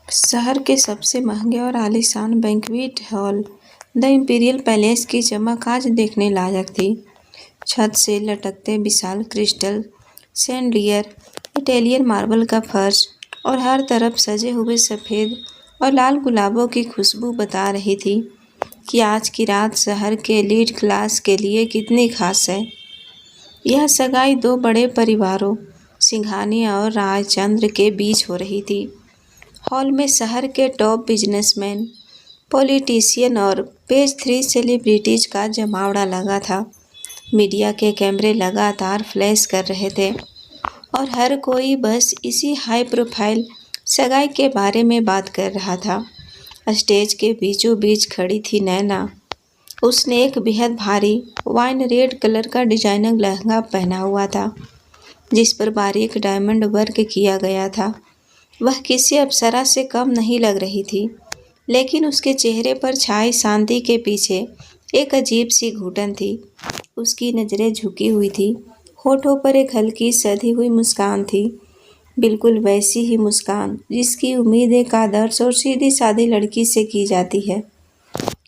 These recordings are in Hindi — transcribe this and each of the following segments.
शहर के सबसे महंगे और आलीशान banquet hall the imperial palace की चमक आज देखने लायक थी। छत से लटकते विशाल क्रिस्टल शैंडिलियर, इटालियन मार्बल का फर्श और हर तरफ सजे हुए सफ़ेद और लाल गुलाबों की खुशबू बता रही थी कि आज की रात शहर के एलीट क्लास के लिए कितनी खास है। यह सगाई दो बड़े परिवारों, सिंघानिया और रायचंद्र के बीच हो रही थी। हॉल में शहर के टॉप बिजनेसमैन, पॉलिटिशियन और पेज 3 सेलिब्रिटीज का जमावड़ा लगा था। मीडिया के कैमरे लगातार फ्लैश कर रहे थे और हर कोई बस इसी हाई प्रोफाइल सगाई के बारे में बात कर रहा था। स्टेज के बीचों बीच खड़ी थी नैना। उसने एक बेहद भारी वाइन रेड कलर का डिजाइनर लहंगा पहना हुआ था, जिस पर बारीक डायमंड वर्क किया गया था। वह किसी अप्सरा से कम नहीं लग रही थी, लेकिन उसके चेहरे पर छाई शांति के पीछे एक अजीब सी घुटन थी। उसकी नज़रें झुकी हुई थी, होठों पर एक हल्की सधी हुई मुस्कान थी, बिल्कुल वैसी ही मुस्कान जिसकी उम्मीद एक आदर्श और सीधी सादी लड़की से की जाती है।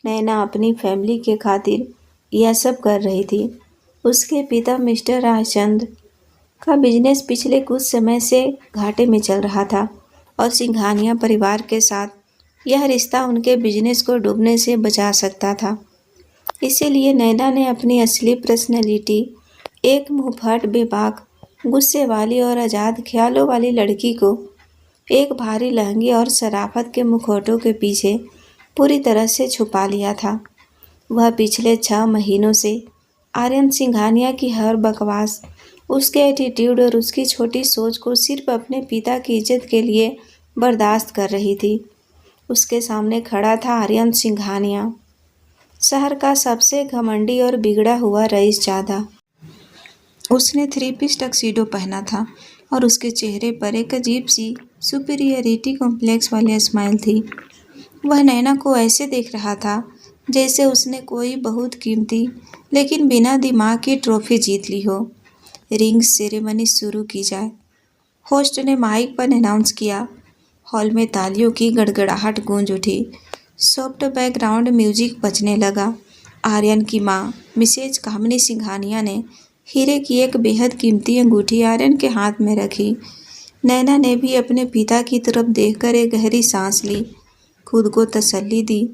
नैना अपनी फैमिली के खातिर यह सब कर रही थी। उसके पिता मिस्टर रायचंद का बिजनेस पिछले कुछ समय से घाटे में चल रहा था और सिंघानिया परिवार के साथ यह रिश्ता उनके बिजनेस को डूबने से बचा सकता था। इसीलिए नैना ने अपनी असली पर्सनैलिटी, एक मुंहफट, बेबाक, गुस्से वाली और आज़ाद ख्यालों वाली लड़की को एक भारी लहंगे और शराफत के मुखौटों के पीछे पूरी तरह से छुपा लिया था। वह पिछले 6 महीनों से आर्यन सिंघानिया की हर बकवास, उसके एटीट्यूड और उसकी छोटी सोच को सिर्फ अपने पिता की इज्जत के लिए बर्दाश्त कर रही थी। उसके सामने खड़ा था आर्यन सिंघानिया, शहर का सबसे घमंडी और बिगड़ा हुआ रईसजादा। उसने 3 पीस टक्सीडो पहना था और उसके चेहरे पर एक अजीब सी सुपीरियरिटी कॉम्प्लेक्स वाली स्माइल थी। वह नैना को ऐसे देख रहा था जैसे उसने कोई बहुत कीमती लेकिन बिना दिमाग की ट्रॉफी जीत ली हो। रिंग सेरेमनी शुरू की जाए, होस्ट ने माइक पर अनाउंस किया। हॉल में तालियों की गड़गड़ाहट गूंज उठी। सॉफ्ट बैकग्राउंड म्यूजिक बजने लगा। आर्यन की माँ मिसेज कामिनी सिंघानिया ने हीरे की एक बेहद कीमती अंगूठी आर्यन के हाथ में रखी। नैना ने भी अपने पिता की तरफ देखकर एक गहरी सांस ली, खुद को तसल्ली दी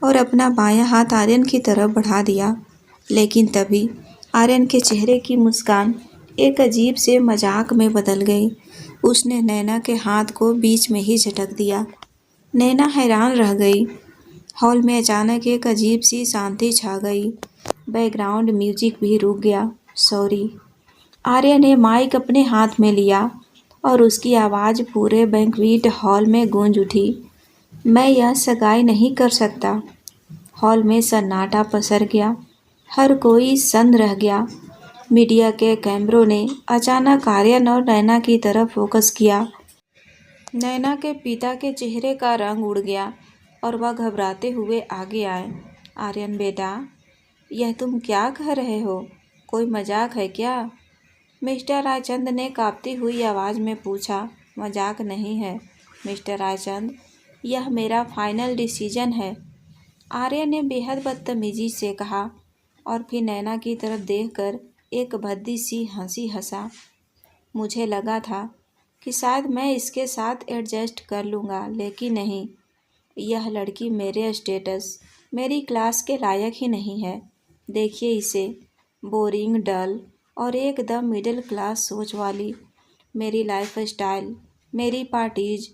और अपना बायां हाथ आर्यन की तरफ बढ़ा दिया। लेकिन तभी आर्यन के चेहरे की मुस्कान एक अजीब से मजाक में बदल गई। उसने नैना के हाथ को बीच में ही झटक दिया। नैना हैरान रह गई। हॉल में अचानक एक अजीब सी शांति छा गई। बैकग्राउंड म्यूजिक भी रुक गया। सॉरी। आर्य ने माइक अपने हाथ में लिया और उसकी आवाज़ पूरे बैंक्वेट हॉल में गूंज उठी। मैं यह सगाई नहीं कर सकता। हॉल में सन्नाटा पसर गया। हर कोई सन्न रह गया। मीडिया के कैमरों ने अचानक आर्यन और नैना की तरफ फोकस किया। नैना के पिता के चेहरे का रंग उड़ गया और वह घबराते हुए आगे आए। आर्यन बेटा, यह तुम क्या कह रहे हो? कोई मजाक है क्या? मिस्टर रायचंद ने कांपती हुई आवाज़ में पूछा। मजाक नहीं है मिस्टर रायचंद, यह मेरा फाइनल डिसीजन है, आर्यन ने बेहद बदतमीजी से कहा और फिर नैना की तरफ देखकर एक भद्दी सी हंसी हंसा। मुझे लगा था कि शायद मैं इसके साथ एडजस्ट कर लूँगा, लेकिन नहीं, यह लड़की मेरे स्टेटस, मेरी क्लास के लायक ही नहीं है। देखिए इसे, बोरिंग, डल और एकदम मिडिल क्लास सोच वाली। मेरी लाइफ स्टाइल, मेरी पार्टीज,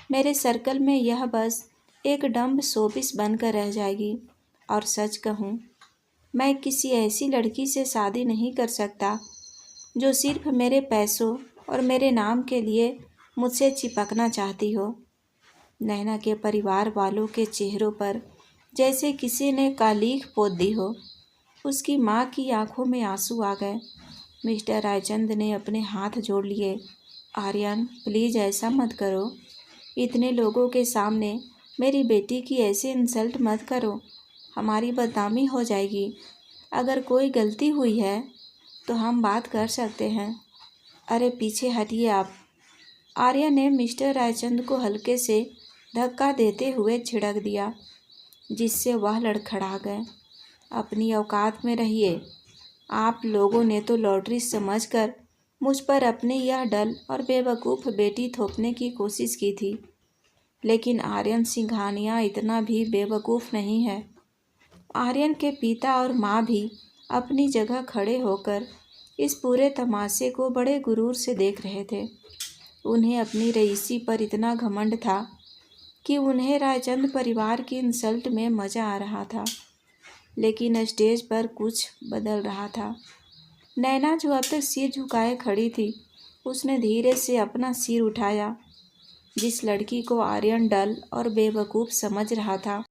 मेरे सर्कल में यह बस एक डम्ब शोपीस बनकर रह जाएगी। और सच कहूँ, मैं किसी ऐसी लड़की से शादी नहीं कर सकता जो सिर्फ मेरे पैसों और मेरे नाम के लिए मुझसे चिपकना चाहती हो। नैना के परिवार वालों के चेहरों पर जैसे किसी ने कालीख पोत दी हो। उसकी माँ की आंखों में आंसू आ गए। मिस्टर रायचंद ने अपने हाथ जोड़ लिए। आर्यन, प्लीज़ ऐसा मत करो। इतने लोगों के सामने मेरी बेटी की ऐसे इंसल्ट मत करो। हमारी बदनामी हो जाएगी। अगर कोई गलती हुई है तो हम बात कर सकते हैं। अरे पीछे हटिए आप। आर्या ने मिस्टर रायचंद को हल्के से धक्का देते हुए छिड़क दिया, जिससे वह लड़खड़ा गए। अपनी औकात में रहिए। आप लोगों ने तो लॉटरी समझकर मुझ पर अपनी यह डल और बेवकूफ़ बेटी थोपने की कोशिश की थी, लेकिन आर्यन सिंघानिया इतना भी बेवकूफ़ नहीं है। आर्यन के पिता और माँ भी अपनी जगह खड़े होकर इस पूरे तमाशे को बड़े गुरूर से देख रहे थे। उन्हें अपनी रईसी पर इतना घमंड था कि उन्हें रायचंद परिवार की इंसल्ट में मज़ा आ रहा था, लेकिन स्टेज पर कुछ बदल रहा था। नैना, जो अब तक सिर झुकाए खड़ी थी, उसने धीरे से अपना सिर उठाया। जिस लड़की को आर्यन डल और बेवकूफ़ समझ रहा था,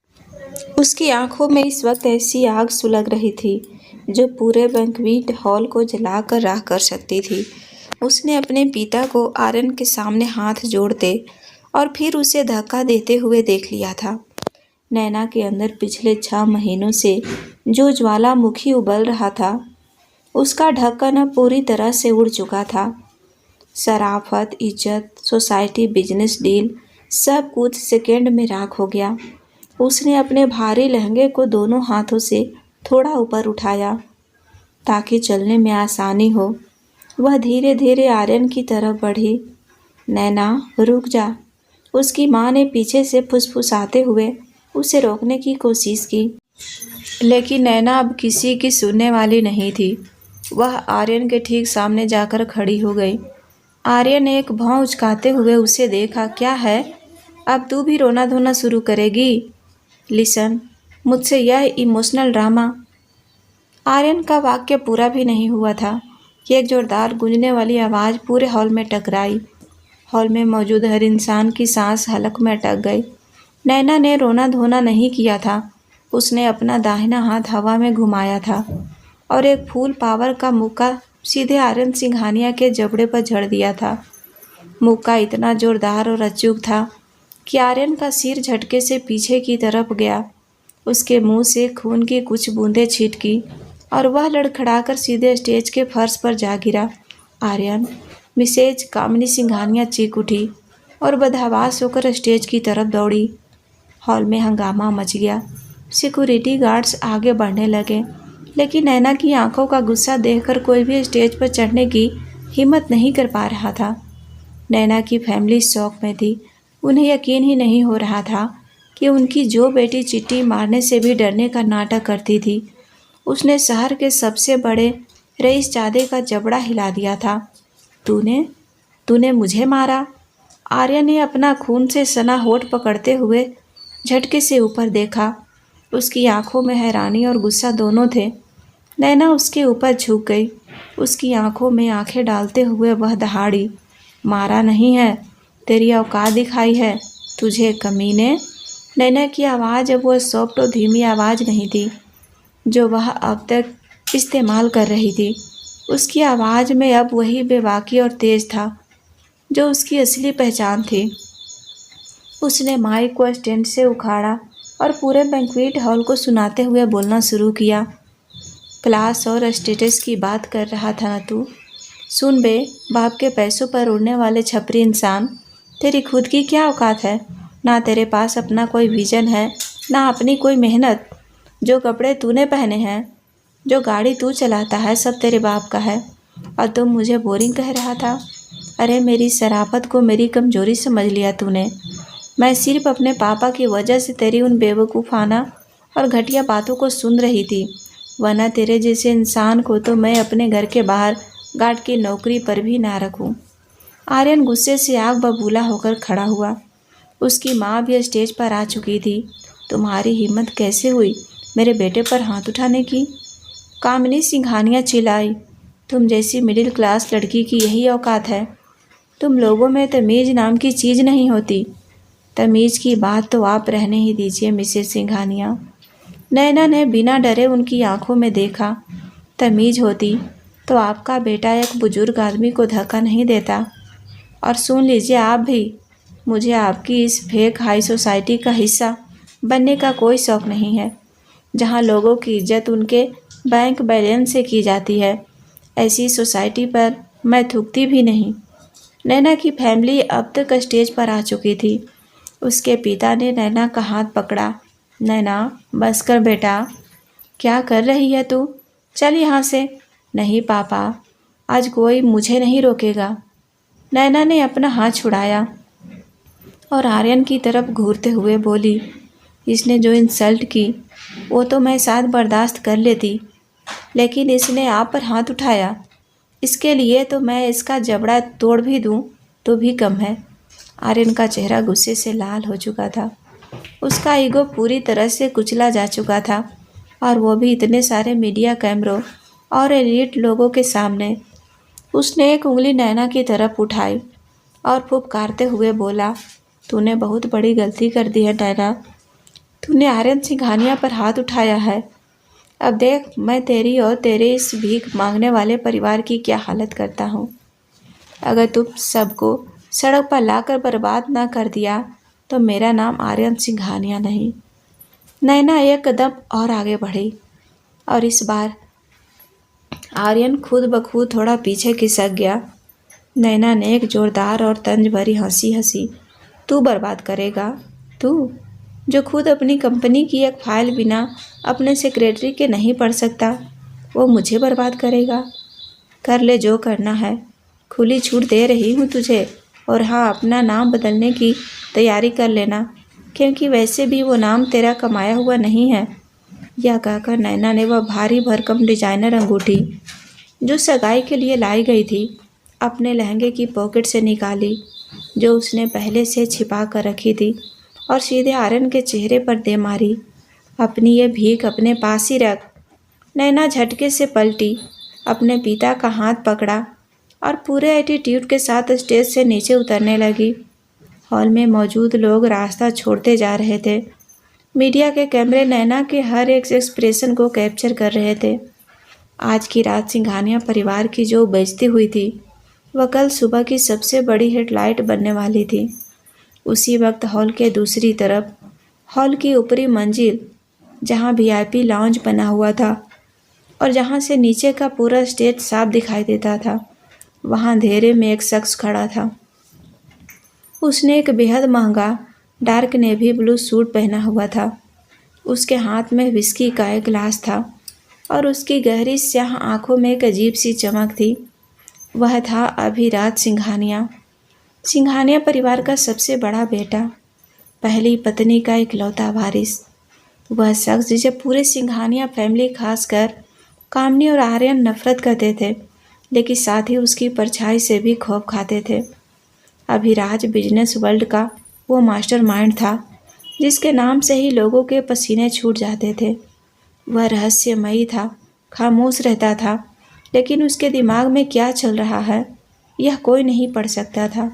उसकी आंखों में इस वक्त ऐसी आग सुलग रही थी जो पूरे बैंक्वेट हॉल को जलाकर राख कर सकती थी। उसने अपने पिता को आर्यन के सामने हाथ जोड़ते और फिर उसे धक्का देते हुए देख लिया था। नैना के अंदर पिछले 6 महीनों से जो ज्वालामुखी उबल रहा था, उसका ढक्कन अब पूरी तरह से उड़ चुका था। शराफत, इज्जत, सोसाइटी, बिजनेस डील, सब कुछ सेकेंड में राख हो गया। उसने अपने भारी लहंगे को दोनों हाथों से थोड़ा ऊपर उठाया ताकि चलने में आसानी हो। वह धीरे धीरे आर्यन की तरफ बढ़ी। नैना, रुक जा। उसकी माँ ने पीछे से फुसफुसाते हुए उसे रोकने की कोशिश की, लेकिन नैना अब किसी की सुनने वाली नहीं थी। वह आर्यन के ठीक सामने जाकर खड़ी हो गई। आर्यन ने एक भौं उचकाते हुए उसे देखा। क्या है, अब तू भी रोना धोना शुरू करेगी? लिसन, मुझसे यह इमोशनल ड्रामा। आर्यन का वाक्य पूरा भी नहीं हुआ था कि एक जोरदार गूंजने वाली आवाज़ पूरे हॉल में टकराई। हॉल में मौजूद हर इंसान की सांस हलक में अटक गई। नैना ने रोना धोना नहीं किया था। उसने अपना दाहिना हाथ हवा में घुमाया था और एक फुल पावर का मुक्का सीधे आर्यन सिंघानिया के जबड़े पर झड़ दिया था। मुक्का इतना जोरदार और अचूक था कि आर्यन का सिर झटके से पीछे की तरफ गया। उसके मुंह से खून की कुछ बूंदें छिटकी और वह लड़खड़ाकर सीधे स्टेज के फर्श पर जा गिरा। आर्यन! मिसेज कामिनी सिंघानिया चीख उठी और बदहवास होकर स्टेज की तरफ दौड़ी। हॉल में हंगामा मच गया। सिक्योरिटी गार्ड्स आगे बढ़ने लगे, लेकिन नैना की आंखों का गुस्सा देखकर कोई भी स्टेज पर चढ़ने की हिम्मत नहीं कर पा रहा था। नैना की फैमिली शौक में थी। उन्हें यकीन ही नहीं हो रहा था कि उनकी जो बेटी चिट्ठी मारने से भी डरने का नाटक करती थी, उसने शहर के सबसे बड़े रईसजादे का जबड़ा हिला दिया था। तूने मुझे मारा? आर्या ने अपना खून से सना होठ पकड़ते हुए झटके से ऊपर देखा। उसकी आंखों में हैरानी और गुस्सा दोनों थे। नैना उसके ऊपर झुक गई। उसकी आंखों में आंखें डालते हुए वह दहाड़ी, मारा नहीं है, तेरी औकात दिखाई है तुझे, कमीने। नैना की आवाज़ अब वह सॉफ्ट और धीमी आवाज़ नहीं थी जो वह अब तक इस्तेमाल कर रही थी। उसकी आवाज़ में अब वही बेबाकी और तेज था जो उसकी असली पहचान थी। उसने माइक को स्टैंड से उखाड़ा और पूरे बैंक्वेट हॉल को सुनाते हुए बोलना शुरू किया। क्लास और स्टेटस की बात कर रहा था ना तू? सुन बे, बाप के पैसों पर उड़ने वाले छपरी इंसान, तेरी खुद की क्या औकात है? ना तेरे पास अपना कोई विजन है, ना अपनी कोई मेहनत। जो कपड़े तूने पहने हैं, जो गाड़ी तू चलाता है, सब तेरे बाप का है। और तुम मुझे बोरिंग कह रहा था? अरे मेरी शराफत को मेरी कमजोरी समझ लिया तूने। मैं सिर्फ अपने पापा की वजह से तेरी उन बेवकूफ़ाना और घटिया बातों को सुन रही थी, वरना तेरे जैसे इंसान को तो मैं अपने घर के बाहर गार्ड की नौकरी पर भी ना रखूं। आर्यन गुस्से से आग बबूला होकर खड़ा हुआ। उसकी माँ भी स्टेज पर आ चुकी थी। तुम्हारी हिम्मत कैसे हुई मेरे बेटे पर हाथ उठाने की? कामिनी सिंघानिया चिल्लाई। तुम जैसी मिडिल क्लास लड़की की यही औकात है? तुम लोगों में तमीज़ नाम की चीज़ नहीं होती। तमीज़ की बात तो आप रहने ही दीजिए मिसेस सिंघानिया। नैना ने बिना डरे उनकी आंखों में देखा। तमीज़ होती तो आपका बेटा एक बुजुर्ग आदमी को धक्का नहीं देता। और सुन लीजिए आप भी, मुझे आपकी इस फेक हाई सोसाइटी का हिस्सा बनने का कोई शौक़ नहीं है, जहां लोगों की इज्जत उनके बैंक बैलेंस से की जाती है। ऐसी सोसाइटी पर मैं थूकती भी नहीं। नैना की फैमिली अब तक स्टेज पर आ चुकी थी। उसके पिता ने नैना का हाथ पकड़ा। नैना, बस कर बेटा। क्या कर रही है तू? चल यहाँ से। नहीं पापा, आज कोई मुझे नहीं रोकेगा। नैना ने अपना हाथ छुड़ाया और आर्यन की तरफ घूरते हुए बोली, इसने जो इंसल्ट की वो तो मैं शायद बर्दाश्त कर लेती, लेकिन इसने आप पर हाथ उठाया, इसके लिए तो मैं इसका जबड़ा तोड़ भी दूं तो भी कम है। आर्यन का चेहरा गुस्से से लाल हो चुका था। उसका ईगो पूरी तरह से कुचला जा चुका था, और वो भी इतने सारे मीडिया कैमरों और एलीट लोगों के सामने। उसने एक उंगली नैना की तरफ उठाई और फुफकारते हुए बोला, तूने बहुत बड़ी गलती कर दी है नैना। तूने आर्यन सिंघानिया पर हाथ उठाया है। अब देख मैं तेरी और तेरे इस भीख मांगने वाले परिवार की क्या हालत करता हूँ। अगर तुम सबको सड़क पर लाकर बर्बाद ना कर दिया तो मेरा नाम आर्यन सिंघानिया नहीं। नैना एक कदम और आगे बढ़ी और इस बार आर्यन खुद ब खुद थोड़ा पीछे खिसक गया। नैना ने एक जोरदार और तंज भरी हंसी हंसी। तू बर्बाद करेगा? तू जो खुद अपनी कंपनी की एक फाइल बिना अपने सेक्रेटरी के नहीं पढ़ सकता, वो मुझे बर्बाद करेगा? कर ले जो करना है, खुली छूट दे रही हूँ तुझे। और हाँ, अपना नाम बदलने की तैयारी कर लेना, क्योंकि वैसे भी वो नाम तेरा कमाया हुआ नहीं है। यह कहकर नैना ने वह भारी भरकम डिजाइनर अंगूठी जो सगाई के लिए लाई गई थी अपने लहंगे की पॉकेट से निकाली, जो उसने पहले से छिपा कर रखी थी, और सीधे आर्यन के चेहरे पर दे मारी। अपनी ये भीख अपने पास ही रख। नैना झटके से पलटी, अपने पिता का हाथ पकड़ा और पूरे एटीट्यूड के साथ स्टेज से नीचे उतरने लगी। हॉल में मौजूद लोग रास्ता छोड़ते जा रहे थे। मीडिया के कैमरे नैना के हर एक एक्सप्रेशन को कैप्चर कर रहे थे। आज की रात सिंघानिया परिवार की जो बेइज्जती हुई थी, वह कल सुबह की सबसे बड़ी हेडलाइट बनने वाली थी। उसी वक्त हॉल के दूसरी तरफ, हॉल की ऊपरी मंजिल जहां वीआईपी लाउंज बना हुआ था और जहां से नीचे का पूरा स्टेज साफ दिखाई देता था, वहां अंधेरे में एक शख्स खड़ा था। उसने एक बेहद महंगा डार्क नेवी ब्लू सूट पहना हुआ था। उसके हाथ में विस्की का एक गिलास था और उसकी गहरी स्याह आंखों में एक अजीब सी चमक थी। वह था अभिराज सिंघानिया, सिंघानिया परिवार का सबसे बड़ा बेटा, पहली पत्नी का इकलौता वारिस। वह शख्स जिसे पूरे सिंघानिया फैमिली खासकर कामनी और आर्यन नफरत करते थे, लेकिन साथ ही उसकी परछाई से भी खौफ खाते थे। अभिराज बिजनेस वर्ल्ड का वो मास्टरमाइंड था जिसके नाम से ही लोगों के पसीने छूट जाते थे। वह रहस्यमयी था, खामोश रहता था, लेकिन उसके दिमाग में क्या चल रहा है यह कोई नहीं पढ़ सकता था।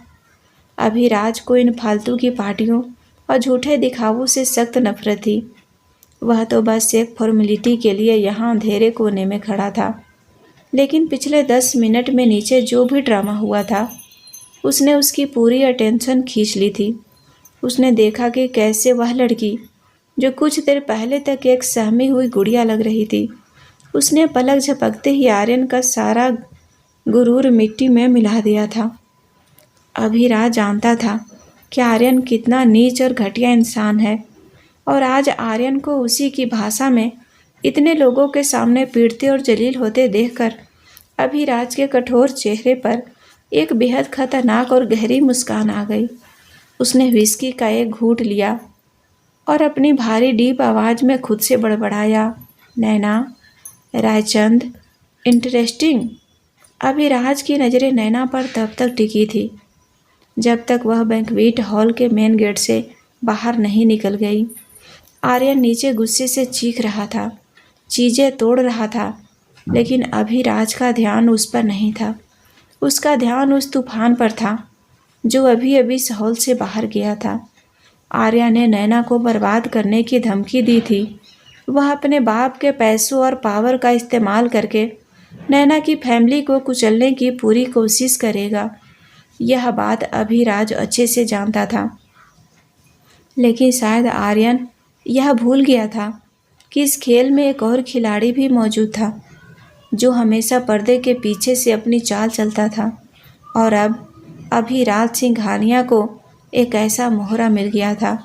अभिराज को इन फालतू की पार्टियों और झूठे दिखावों से सख्त नफरत थी। वह तो बस एक फॉर्मेलिटी के लिए यहाँ अंधेरे कोने में खड़ा था, लेकिन पिछले 10 मिनट में नीचे जो भी ड्रामा हुआ था उसने उसकी पूरी अटेंशन खींच ली थी। उसने देखा कि कैसे वह लड़की जो कुछ देर पहले तक एक सहमी हुई गुड़िया लग रही थी, उसने पलक झपकते ही आर्यन का सारा गुरूर मिट्टी में मिला दिया था। अभिराज जानता था कि आर्यन कितना नीच और घटिया इंसान है, और आज आर्यन को उसी की भाषा में इतने लोगों के सामने पीटते और जलील होते देखकर अभिराज के कठोर चेहरे पर एक बेहद खतरनाक और गहरी मुस्कान आ गई। उसने विस्की का एक घूंट लिया और अपनी भारी डीप आवाज़ में खुद से बड़बड़ाया, नैना, रायचंद, इंटरेस्टिंग। अभिराज की नज़रें नैना पर तब तक टिकी थी जब तक वह बैंक्वेट हॉल के मेन गेट से बाहर नहीं निकल गई। आर्यन नीचे गुस्से से चीख रहा था, चीज़ें तोड़ रहा था, लेकिन अभिराज का ध्यान उस पर नहीं था। उसका ध्यान उस तूफान पर था जो अभी अभी इस हॉल से बाहर गया था। आर्या ने नैना को बर्बाद करने की धमकी दी थी। वह अपने बाप के पैसों और पावर का इस्तेमाल करके नैना की फैमिली को कुचलने की पूरी कोशिश करेगा। यह बात अभिराज अच्छे से जानता था, लेकिन शायद आर्यन यह भूल गया था कि इस खेल में एक और खिलाड़ी भी मौजूद था जो हमेशा पर्दे के पीछे से अपनी चाल चलता था। और अब अभिराज सिंघानिया को एक ऐसा मोहरा मिल गया था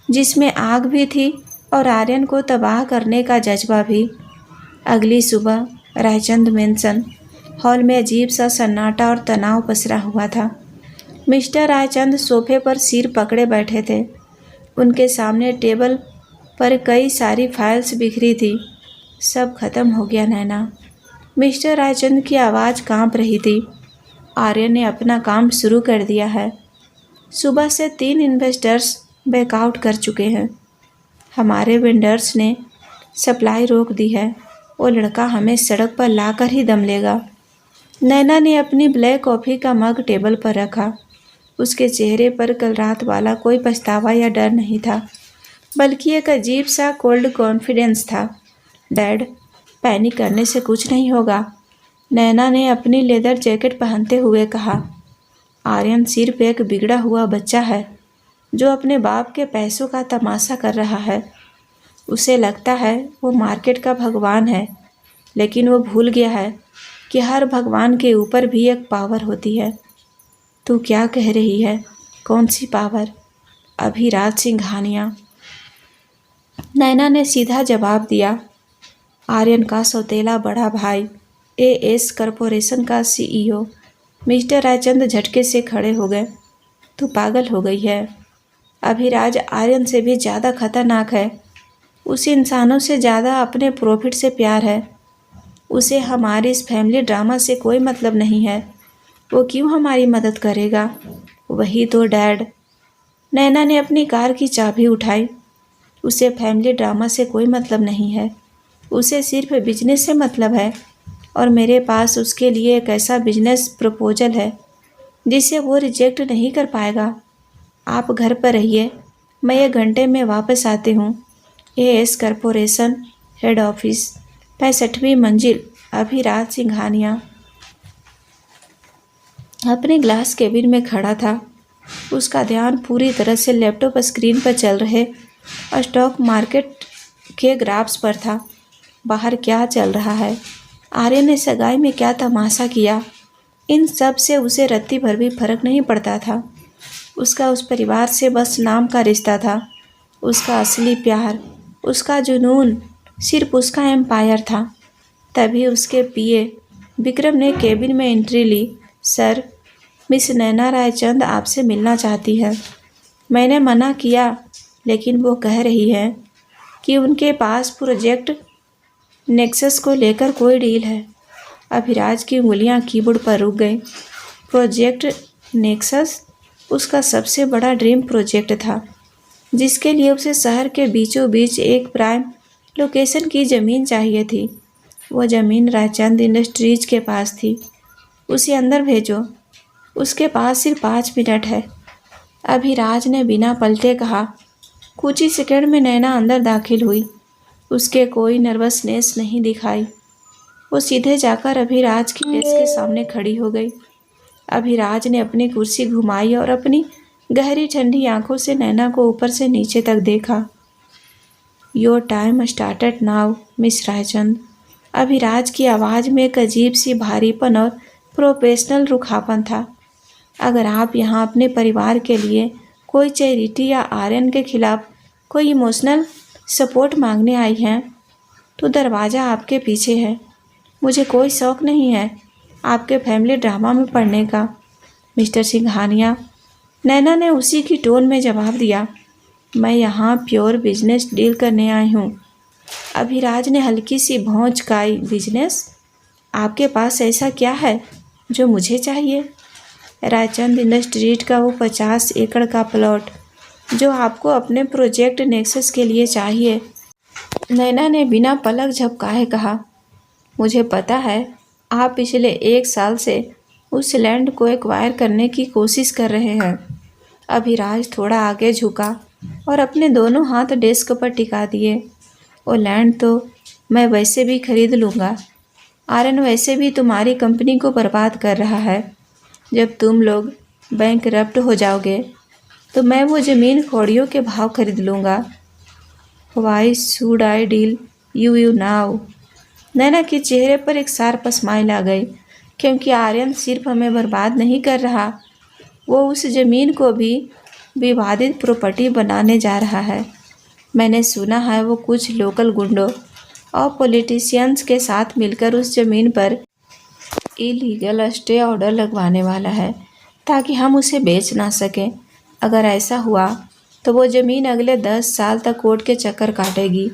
जिसमें आग भी थी और आर्यन को तबाह करने का जज्बा भी। अगली सुबह रायचंद मेंशन हॉल में अजीब सा सन्नाटा और तनाव पसरा हुआ था। मिस्टर रायचंद सोफे पर सिर पकड़े बैठे थे। उनके सामने टेबल पर कई सारी फाइल्स बिखरी थी। सब खत्म हो गया नैना। मिस्टर रायचंद की आवाज़ कांप रही थी। आर्यन ने अपना काम शुरू कर दिया है। सुबह से 3 इन्वेस्टर्स बैकआउट कर चुके हैं। हमारे वेंडर्स ने सप्लाई रोक दी है। वो लड़का हमें सड़क पर लाकर ही दम लेगा। नैना ने अपनी ब्लैक कॉफ़ी का मग टेबल पर रखा। उसके चेहरे पर कल रात वाला कोई पछतावा या डर नहीं था, बल्कि एक अजीब सा कोल्ड कॉन्फिडेंस था। डैड, पैनिक करने से कुछ नहीं होगा, नैना ने अपनी लेदर जैकेट पहनते हुए कहा। आर्यन सिर्फ एक बिगड़ा हुआ बच्चा है जो अपने बाप के पैसों का तमाशा कर रहा है। उसे लगता है वो मार्केट का भगवान है, लेकिन वो भूल गया है कि हर भगवान के ऊपर भी एक पावर होती है। तू क्या कह रही है? कौन सी पावर? अभिराज सिंघानिया, नैना ने सीधा जवाब दिया। आर्यन का सौतेला बड़ा भाई, एएस कॉरपोरेशन का सीईओ। मिस्टर रायचंद झटके से खड़े हो गए। तू पागल हो गई है? अभिराज आर्यन से भी ज़्यादा खतरनाक है। उसे इंसानों से ज़्यादा अपने प्रॉफिट से प्यार है। उसे हमारे इस फैमिली ड्रामा से कोई मतलब नहीं है। वो क्यों हमारी मदद करेगा? वही तो डैड। नैना ने अपनी कार की चाबी उठाई। उसे फैमिली ड्रामा से कोई मतलब नहीं है। उसे सिर्फ बिजनेस से मतलब है, और मेरे पास उसके लिए एक ऐसा बिजनेस प्रपोजल है जिसे वो रिजेक्ट नहीं कर पाएगा। आप घर पर रहिए, मैं 1 घंटे में वापस आती हूँ। एएस कॉरपोरेशन हेड ऑफिस, 65वीं मंजिल। अभिराज सिंघानिया अपने ग्लास केबिन में खड़ा था। उसका ध्यान पूरी तरह से लैपटॉप स्क्रीन पर चल रहे स्टॉक मार्केट के ग्राफ्स पर था। बाहर क्या चल रहा है? आर्यन ने सगाई में क्या तमाशा किया? इन सब से उसे रत्ती भर भी फर्क नहीं पड़ता था। उसका उस परिवार से बस नाम का रिश्ता था। उसका असली प्यार, उसका जुनून सिर्फ उसका एम्पायर था। तभी उसके पीए विक्रम ने केबिन में एंट्री ली। सर, मिस नैना रायचंद आपसे मिलना चाहती है। मैंने मना किया, लेकिन वो कह रही है कि उनके पास प्रोजेक्ट नेक्सस को लेकर कोई डील है। अभिराज की उंगलियां कीबोर्ड पर रुक गईं। प्रोजेक्ट नेक्सस उसका सबसे बड़ा ड्रीम प्रोजेक्ट था, जिसके लिए उसे शहर के बीचों बीच एक प्राइम लोकेशन की ज़मीन चाहिए थी। वो ज़मीन रायचंद इंडस्ट्रीज के पास थी। उसे अंदर भेजो, उसके पास सिर्फ 5 मिनट है। अभिराज ने बिना पलटे कहा। कुछ ही सेकंड में नैना अंदर दाखिल हुई। उसके कोई नर्वसनेस नहीं दिखाई। वो सीधे जाकर अभिराज की डेस्क के सामने खड़ी हो गई। अभिराज ने अपनी कुर्सी घुमाई और अपनी गहरी ठंडी आंखों से नैना को ऊपर से नीचे तक देखा। Your time started now miss Raichand. Abhiraj की आवाज़ में एक अजीब सी भारीपन और प्रोफेशनल रुखापन था। अगर आप यहाँ अपने परिवार के लिए कोई चैरिटी या आर्यन के खिलाफ कोई इमोशनल सपोर्ट मांगने आई हैं, तो दरवाज़ा आपके पीछे है। मुझे कोई शौक़ नहीं है आपके फैमिली ड्रामा में पढ़ने का, मिस्टर सिंघानिया। नैना ने उसी की टोन में जवाब दिया। मैं यहाँ प्योर बिजनेस डील करने आई हूँ। अभिराज ने हल्की सी भौं चुकाई। बिजनेस? आपके पास ऐसा क्या है जो मुझे चाहिए? रायचंद इंडस्ट्रीज का वो 50 एकड़ का प्लॉट जो आपको अपने प्रोजेक्ट नेक्सस के लिए चाहिए। नैना ने बिना पलक झपकाए कहा। मुझे पता है आप पिछले 1 साल से उस लैंड को एक्वायर करने की कोशिश कर रहे हैं। अभिराज थोड़ा आगे झुका और अपने दोनों हाथ डेस्क पर टिका दिए। वो लैंड तो मैं वैसे भी खरीद लूँगा। आर्यन वैसे भी तुम्हारी कंपनी को बर्बाद कर रहा है। जब तुम लोग बैंकरप्ट हो जाओगे तो मैं वो ज़मीन कौड़ियों के भाव खरीद लूँगा। Why should I deal you now? Naina के चेहरे पर एक शार्प स्माइल आ गई, क्योंकि आर्यन सिर्फ हमें बर्बाद नहीं कर रहा, वो उस ज़मीन को भी विवादित प्रॉपर्टी बनाने जा रहा है। मैंने सुना है वो कुछ लोकल गुंडों और पॉलिटिशियंस के साथ मिलकर उस जमीन पर इलीगल स्टे ऑर्डर लगवाने वाला है ताकि हम उसे बेच ना सकें। अगर ऐसा हुआ तो वो ज़मीन अगले 10 साल तक कोर्ट के चक्कर काटेगी।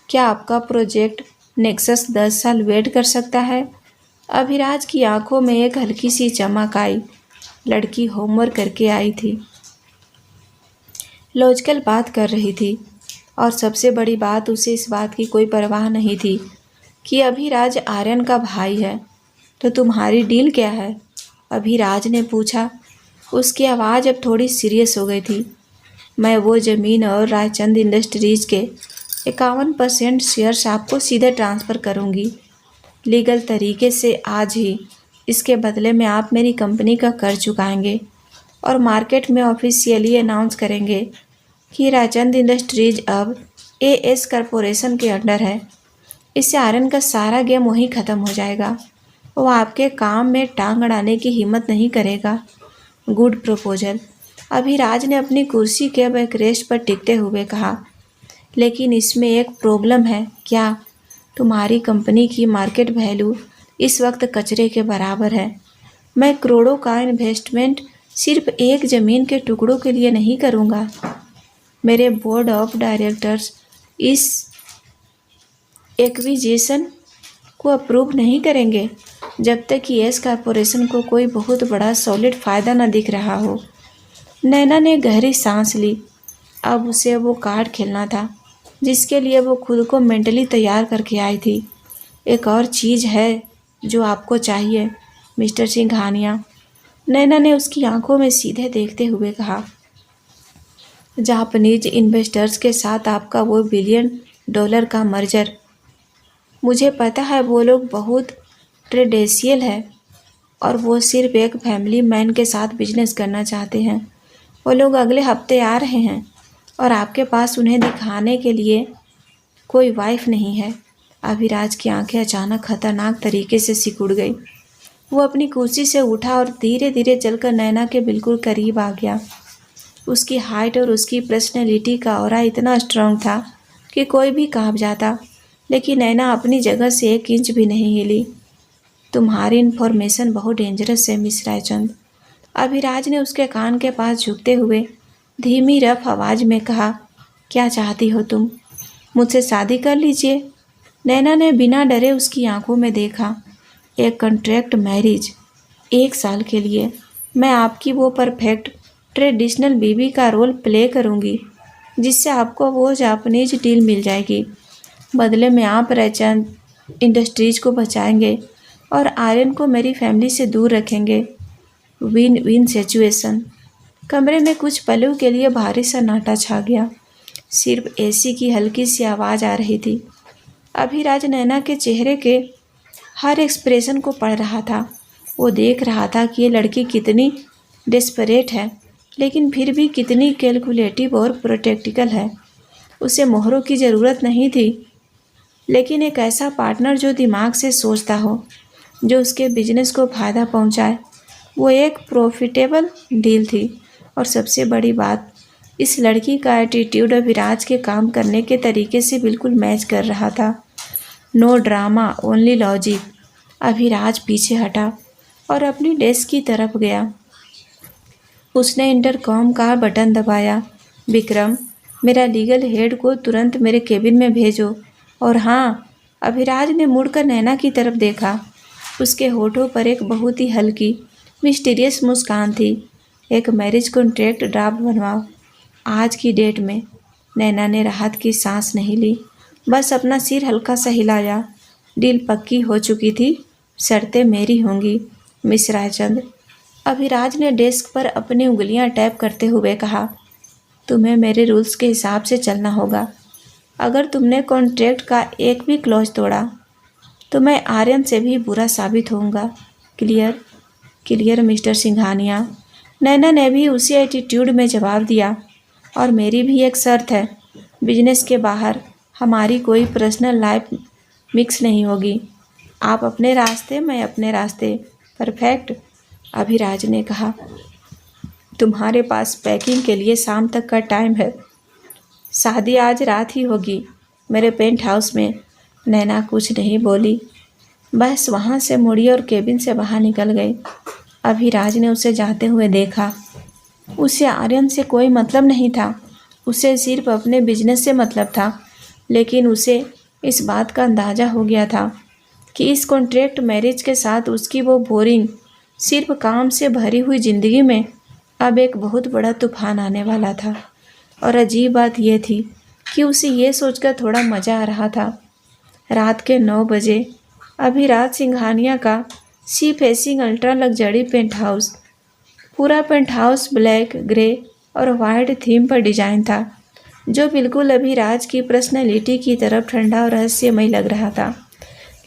क्या आपका प्रोजेक्ट नेक्सस 10 साल वेट कर सकता है? अभिराज की आंखों में एक हल्की सी चमक आई। लड़की होमवर्क करके आई थी, लॉजिकल बात कर रही थी, और सबसे बड़ी बात, उसे इस बात की कोई परवाह नहीं थी कि अभिराज आर्यन का भाई है। तो तुम्हारी डील क्या है? अभिराज ने पूछा। उसकी आवाज़ अब थोड़ी सीरियस हो गई थी। मैं वो ज़मीन और रायचंद इंडस्ट्रीज़ के 51% शेयर्स आपको सीधे ट्रांसफ़र करूंगी, लीगल तरीके से आज ही। इसके बदले में आप मेरी कंपनी का कर चुकाएंगे और मार्केट में ऑफिशियली अनाउंस करेंगे कि रायचंद इंडस्ट्रीज अब एएस कॉरपोरेशन के अंडर है। इससे आर्यन का सारा गेम वहीं ख़त्म हो जाएगा। वो आपके काम में टांग अड़ाने की हिम्मत नहीं करेगा। गुड प्रपोजल, अभिराज ने अपनी कुर्सी के बैकरेस्ट पर टिकते हुए कहा। लेकिन इसमें एक प्रॉब्लम है। क्या? तुम्हारी कंपनी की मार्केट वैल्यू इस वक्त कचरे के बराबर है। मैं करोड़ों का इन्वेस्टमेंट सिर्फ एक ज़मीन के टुकड़ों के लिए नहीं करूँगा। मेरे बोर्ड ऑफ डायरेक्टर्स इस एक्विजिशन को अप्रूव नहीं करेंगे जब तक कि एस कॉरपोरेशन को कोई बहुत बड़ा सॉलिड फ़ायदा न दिख रहा हो। नैना ने गहरी सांस ली। अब उसे वो कार्ड खेलना था जिसके लिए वो खुद को मेंटली तैयार करके आई थी। एक और चीज़ है जो आपको चाहिए मिस्टर सिंघानिया, नैना ने उसकी आंखों में सीधे देखते हुए कहा। जापानीज इन्वेस्टर्स के साथ आपका वो $1 बिलियन का मर्जर। मुझे पता है वो लोग बहुत ट्रेडिशियल है और वो सिर्फ एक फैमिली मैन के साथ बिजनेस करना चाहते हैं। वो लोग अगले हफ्ते आ रहे हैं और आपके पास उन्हें दिखाने के लिए कोई वाइफ नहीं है। अभिराज की आंखें अचानक खतरनाक तरीके से सिकुड़ गई। वो अपनी कुर्सी से उठा और धीरे धीरे चलकर नैना के बिल्कुल करीब आ गया। उसकी हाइट और उसकी पर्सनैलिटी का ऑरा इतना स्ट्रांग था कि कोई भी कांप जाता, लेकिन नैना अपनी जगह से 1 इंच भी नहीं हिली। तुम्हारी इन्फॉर्मेशन बहुत डेंजरस है मिस रायचंद, अभिराज ने उसके कान के पास झुकते हुए धीमी रफ आवाज़ में कहा। क्या चाहती हो तुम? मुझसे शादी कर लीजिए। नैना ने बिना डरे उसकी आंखों में देखा। एक कॉन्ट्रैक्ट मैरिज 1 साल के लिए। मैं आपकी वो परफेक्ट ट्रेडिशनल बीवी का रोल प्ले करूंगी जिससे आपको वो जापानीज डील मिल जाएगी। बदले में आप रायचंद इंडस्ट्रीज को बचाएंगे और आर्यन को मेरी फैमिली से दूर रखेंगे। Win win situation. कमरे में कुछ पलों के लिए भारी सन्नाटा छा गया। सिर्फ एसी की हल्की सी आवाज़ आ रही थी। अभिराज नैना के चेहरे के हर एक्सप्रेशन को पढ़ रहा था। वो देख रहा था कि ये लड़की कितनी डेस्परेट है, लेकिन फिर भी कितनी कैलकुलेटिव और प्रैक्टिकल है। उसे मोहरों की ज़रूरत नहीं थी, लेकिन एक ऐसा पार्टनर जो दिमाग से सोचता हो, जो उसके बिजनेस को फ़ायदा पहुंचाए। वो एक प्रॉफिटेबल डील थी। और सबसे बड़ी बात, इस लड़की का एटीट्यूड अभिराज के काम करने के तरीके से बिल्कुल मैच कर रहा था। No drama, only logic. Abhiraj पीछे हटा और अपनी डेस्क की तरफ गया। उसने इंटरकॉम का बटन दबाया। विक्रम, मेरा लीगल हेड को तुरंत मेरे केबिन में भेजो। और हाँ, अभिराज ने मुड़कर नैना की तरफ देखा। उसके होठों पर एक बहुत ही हल्की मिस्टीरियस मुस्कान थी। एक मैरिज कॉन्ट्रैक्ट ड्राफ्ट बनवाओ आज की डेट में। नैना ने राहत की सांस नहीं ली, बस अपना सिर हल्का सा हिलाया। डील पक्की हो चुकी थी। शर्तें मेरी होंगी मिस रायचंद, अभिराज ने डेस्क पर अपनी उंगलियां टैप करते हुए कहा। तुम्हें मेरे रूल्स के हिसाब से चलना होगा। अगर तुमने कॉन्ट्रैक्ट का एक भी क्लॉज तोड़ा तो मैं आर्यन से भी बुरा साबित होऊंगा। क्लियर? क्लियर मिस्टर सिंघानिया, नैना ने भी उसी एटीट्यूड में जवाब दिया। और मेरी भी एक शर्त है, बिजनेस के बाहर हमारी कोई पर्सनल लाइफ मिक्स नहीं होगी। आप अपने रास्ते, मैं अपने रास्ते। परफेक्ट, अभिराज ने कहा। तुम्हारे पास पैकिंग के लिए शाम तक का टाइम है। शादी आज रात ही होगी मेरे पेंट हाउस में। नैना कुछ नहीं बोली, बस वहाँ से मुड़ी और केबिन से बाहर निकल गई। अभिराज ने उसे जाते हुए देखा। उसे आर्यन से कोई मतलब नहीं था, उसे सिर्फ अपने बिजनेस से मतलब था। लेकिन उसे इस बात का अंदाज़ा हो गया था कि इस कॉन्ट्रैक्ट मैरिज के साथ उसकी वो बोरिंग, सिर्फ काम से भरी हुई ज़िंदगी में अब एक बहुत बड़ा तूफान आने वाला था। और अजीब बात यह थी कि उसे ये सोचकर थोड़ा मज़ा आ रहा था। रात के 9 बजे अभिराज सिंघानिया का sea facing ultra luxury penthouse. पूरा पेंट हाउस ब्लैक, ग्रे और वाइट थीम पर डिजाइन था, जो बिल्कुल अभिराज की पर्सनैलिटी की तरफ ठंडा और रहस्यमय लग रहा था।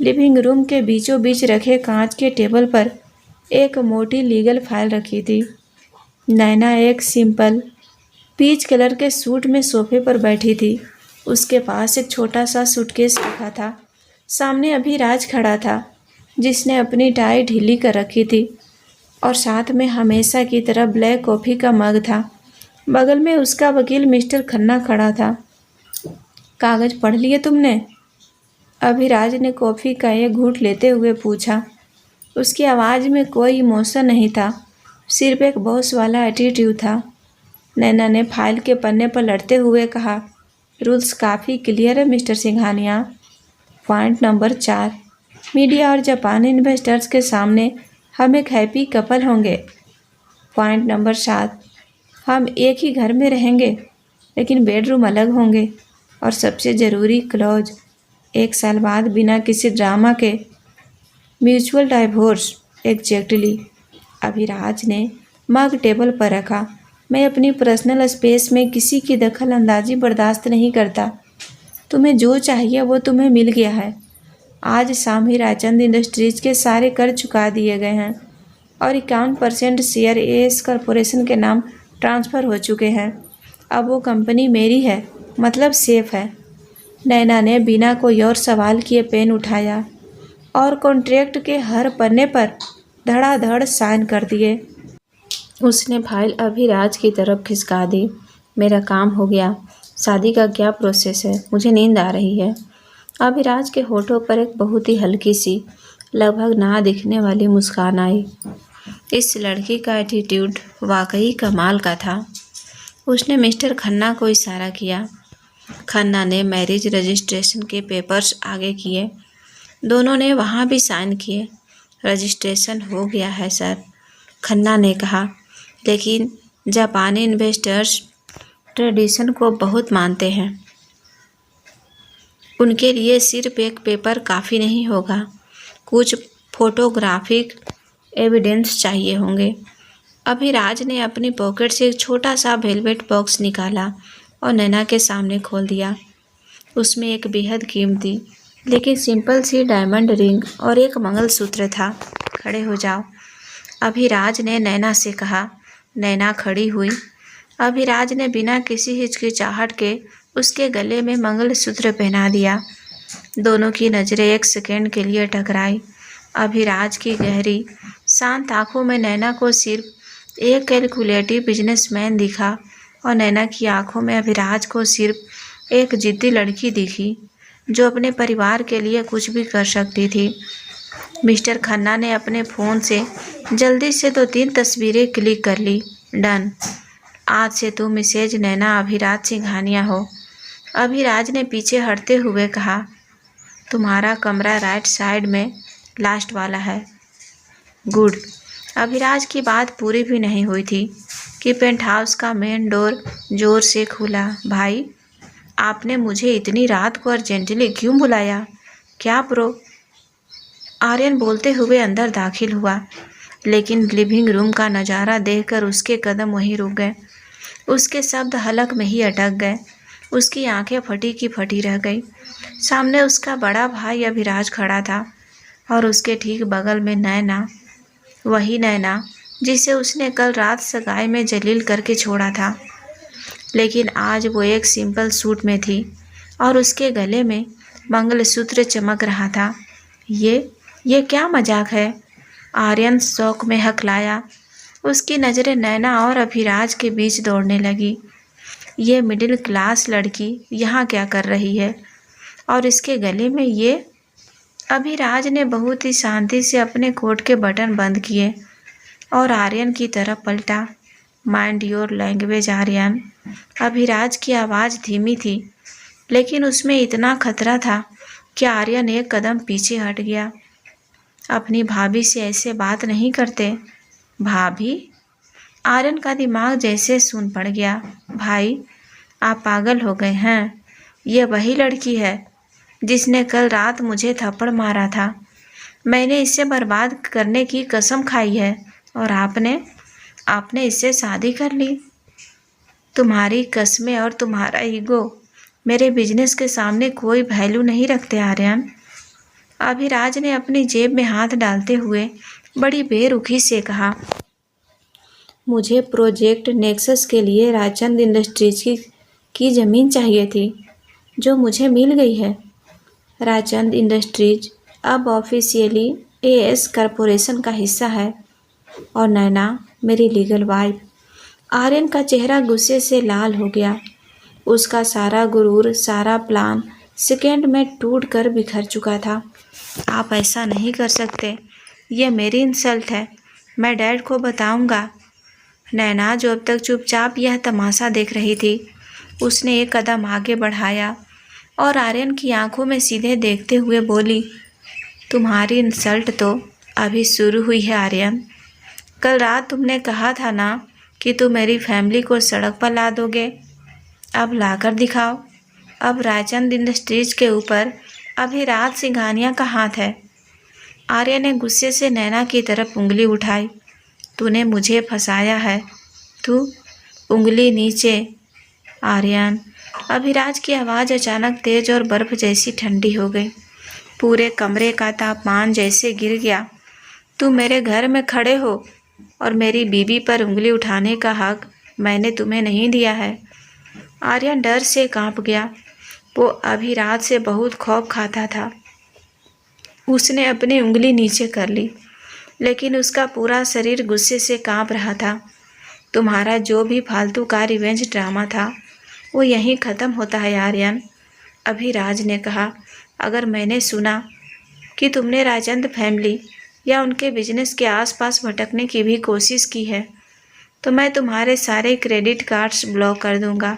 लिविंग रूम के बीचों बीच रखे कांच के टेबल पर एक मोटी लीगल फाइल रखी थी। नैना एक सिंपल पीच कलर के सूट में सोफे पर बैठी थी। उसके पास एक छोटा सा सूटकेस रखा था। सामने अभिराज खड़ा था, जिसने अपनी टाई ढीली कर रखी थी और साथ में हमेशा की तरह ब्लैक कॉफ़ी का मग था। बगल में उसका वकील मिस्टर खन्ना खड़ा था। कागज़ पढ़ लिए तुमने? अभिराज ने कॉफ़ी का एक घूंट लेते हुए पूछा। उसकी आवाज़ में कोई इमोशन नहीं था, सिर्फ एक बॉस वाला एटीट्यूड था। नैना ने फाइल के पन्ने पर लड़ते हुए कहा, रूल्स काफ़ी क्लियर है mister Singhania. Point number 4, media और जापानी इन्वेस्टर्स के सामने हम एक हैप्पी कपल होंगे। पॉइंट नंबर 7, हम एक ही घर में रहेंगे लेकिन बेडरूम अलग होंगे। और सबसे ज़रूरी क्लॉज, 1 साल बाद बिना किसी ड्रामा के म्यूचुअल डाइवोर्स। एग्जैक्टली। अभिराज ने मग टेबल पर रखा। मैं अपनी पर्सनल स्पेस में किसी की दखल अंदाजी बर्दाश्त नहीं करता। तुम्हें जो चाहिए वो तुम्हें मिल गया है। आज शाम ही रायचंद इंडस्ट्रीज के सारे कर चुका दिए गए हैं और 51% शेयर एएस कॉरपोरेशन के नाम ट्रांसफ़र हो चुके हैं। अब वो कंपनी मेरी है, मतलब सेफ है। नैना ने बिना कोई और सवाल किए पेन उठाया और कॉन्ट्रैक्ट के हर पन्ने पर धड़ाधड़ साइन कर दिए। उसने फाइल अभिराज की तरफ खिसका दी। मेरा काम हो गया, शादी का क्या प्रोसेस है? मुझे नींद आ रही है। अभिराज के होठों पर एक बहुत ही हल्की सी, लगभग ना दिखने वाली मुस्कान आई। इस लड़की का एटीट्यूड वाकई कमाल का था। उसने मिस्टर खन्ना को इशारा किया। खन्ना ने मैरिज रजिस्ट्रेशन के पेपर्स आगे किए। दोनों ने वहाँ भी साइन किए। रजिस्ट्रेशन हो गया है सर, खन्ना ने कहा, लेकिन जापानी इन्वेस्टर्स ट्रेडिशन को बहुत मानते हैं। उनके लिए सिर्फ एक पेपर काफ़ी नहीं होगा, कुछ फोटोग्राफिक एविडेंस चाहिए होंगे। अभिराज ने अपनी पॉकेट से एक छोटा सा वेलवेट बॉक्स निकाला और नैना के सामने खोल दिया। उसमें एक बेहद कीमती लेकिन सिंपल सी डायमंड रिंग और एक मंगलसूत्र था। खड़े हो जाओ, अभिराज ने नैना से कहा। नैना खड़ी हुई। अभिराज ने बिना किसी हिचकिचाहट के उसके गले में मंगलसूत्र पहना दिया। दोनों की नज़रें एक सेकंड के लिए टकराई। अभिराज की गहरी शांत आंखों में नैना को सिर्फ एक कैलकुलेटिव बिजनेसमैन दिखा और नैना की आंखों में अभिराज को सिर्फ एक जिद्दी लड़की दिखी जो अपने परिवार के लिए कुछ भी कर सकती थी। मिस्टर खन्ना ने अपने फ़ोन से जल्दी से 2-3 तस्वीरें क्लिक कर ली। डन, आज से तुम मिसेज नैना अभिराज सिंघानिया हो। अभिराज ने पीछे हटते हुए कहा। तुम्हारा कमरा राइट साइड में लास्ट वाला है। गुड। अभिराज की बात पूरी भी नहीं हुई थी कि पेंट हाउस का मेन डोर जोर से खुला। भाई, आपने मुझे इतनी रात को अर्जेंटली क्यों बुलाया? क्या प्रो? आर्यन बोलते हुए अंदर दाखिल हुआ, लेकिन लिविंग रूम का नज़ारा देखकर उसके कदम वहीं रुक गए। उसके शब्द हलक में ही अटक गए। उसकी आंखें फटी की फटी रह गई। सामने उसका बड़ा भाई अभिराज खड़ा था और उसके ठीक बगल में नैना, वही नैना जिसे उसने कल रात सगाई में जलील करके छोड़ा था। लेकिन आज वो एक सिंपल सूट में थी और उसके गले में मंगलसूत्र चमक रहा था। ये क्या मजाक है? आर्यन शौक में हकलाया। उसकी नज़रें नैना और अभिराज के बीच दौड़ने लगी। ये मिडिल क्लास लड़की यहाँ क्या कर रही है और इसके गले में ये। अभिराज ने बहुत ही शांति से अपने कोट के बटन बंद किए और आर्यन की तरफ पलटा। Mind your language Aryan. Abhiraj की आवाज़ धीमी थी, लेकिन उसमें इतना खतरा था कि आर्यन एक कदम पीछे हट गया। अपनी भाभी से ऐसे बात नहीं करते। भाभी? आर्यन का दिमाग जैसे सुन पड़ गया। भाई, आप पागल हो गए हैं। यह वही लड़की है जिसने कल रात मुझे थप्पड़ मारा था। मैंने इसे बर्बाद करने की कसम खाई है और आपने इससे शादी कर ली। तुम्हारी कस्में और तुम्हारा ईगो मेरे बिजनेस के सामने कोई वैल्यू नहीं रखते आर्यन। अभिराज ने अपनी जेब में हाथ डालते हुए बड़ी बेरुखी से कहा। मुझे प्रोजेक्ट नेक्सस के लिए राजचंद इंडस्ट्रीज की ज़मीन चाहिए थी, जो मुझे मिल गई है। राजचंद इंडस्ट्रीज अब ऑफिशियली एएस कॉरपोरेशन का हिस्सा है और नैना मेरी लीगल वाइफ। आर्यन का चेहरा गुस्से से लाल हो गया। उसका सारा गुरूर, सारा प्लान सेकेंड में टूट कर बिखर चुका था। आप ऐसा नहीं कर सकते, ये मेरी इंसल्ट है। मैं डैड को बताऊंगा। नैना, जो अब तक चुपचाप यह तमाशा देख रही थी, उसने एक कदम आगे बढ़ाया और आर्यन की आंखों में सीधे देखते हुए बोली, तुम्हारी इंसल्ट तो अभी शुरू हुई है आर्यन। कल रात तुमने कहा था ना कि तुम मेरी फैमिली को सड़क पर ला दोगे। अब लाकर दिखाओ। अब राजचंद इंडस्ट्रीज के ऊपर अभिराज सिंघानिया का हाथ है। आर्यन ने गुस्से से नैना की तरफ उंगली उठाई। तूने मुझे फंसाया है। तू। उंगली नीचे। आर्यन। अभिराज की आवाज़ अचानक तेज और बर्फ जैसी ठंडी हो गई। पूरे कमरे का तापमान जैसे गिर गया। तुम मेरे घर में खड़े हो और मेरी बीवी पर उंगली उठाने का हक मैंने तुम्हें नहीं दिया है। आर्यन डर से कांप गया। वो अभिराज से बहुत खौफ खाता था। उसने अपनी उंगली नीचे कर ली, लेकिन उसका पूरा शरीर गुस्से से कांप रहा था। तुम्हारा जो भी फालतू का रिवेंज ड्रामा था, वो यहीं ख़त्म होता है आर्यन। अभिराज ने कहा, अगर मैंने सुना कि तुमने राजचंद फैमिली या उनके बिजनेस के आसपास भटकने की भी कोशिश की है, तो मैं तुम्हारे सारे क्रेडिट कार्ड्स ब्लॉक कर दूंगा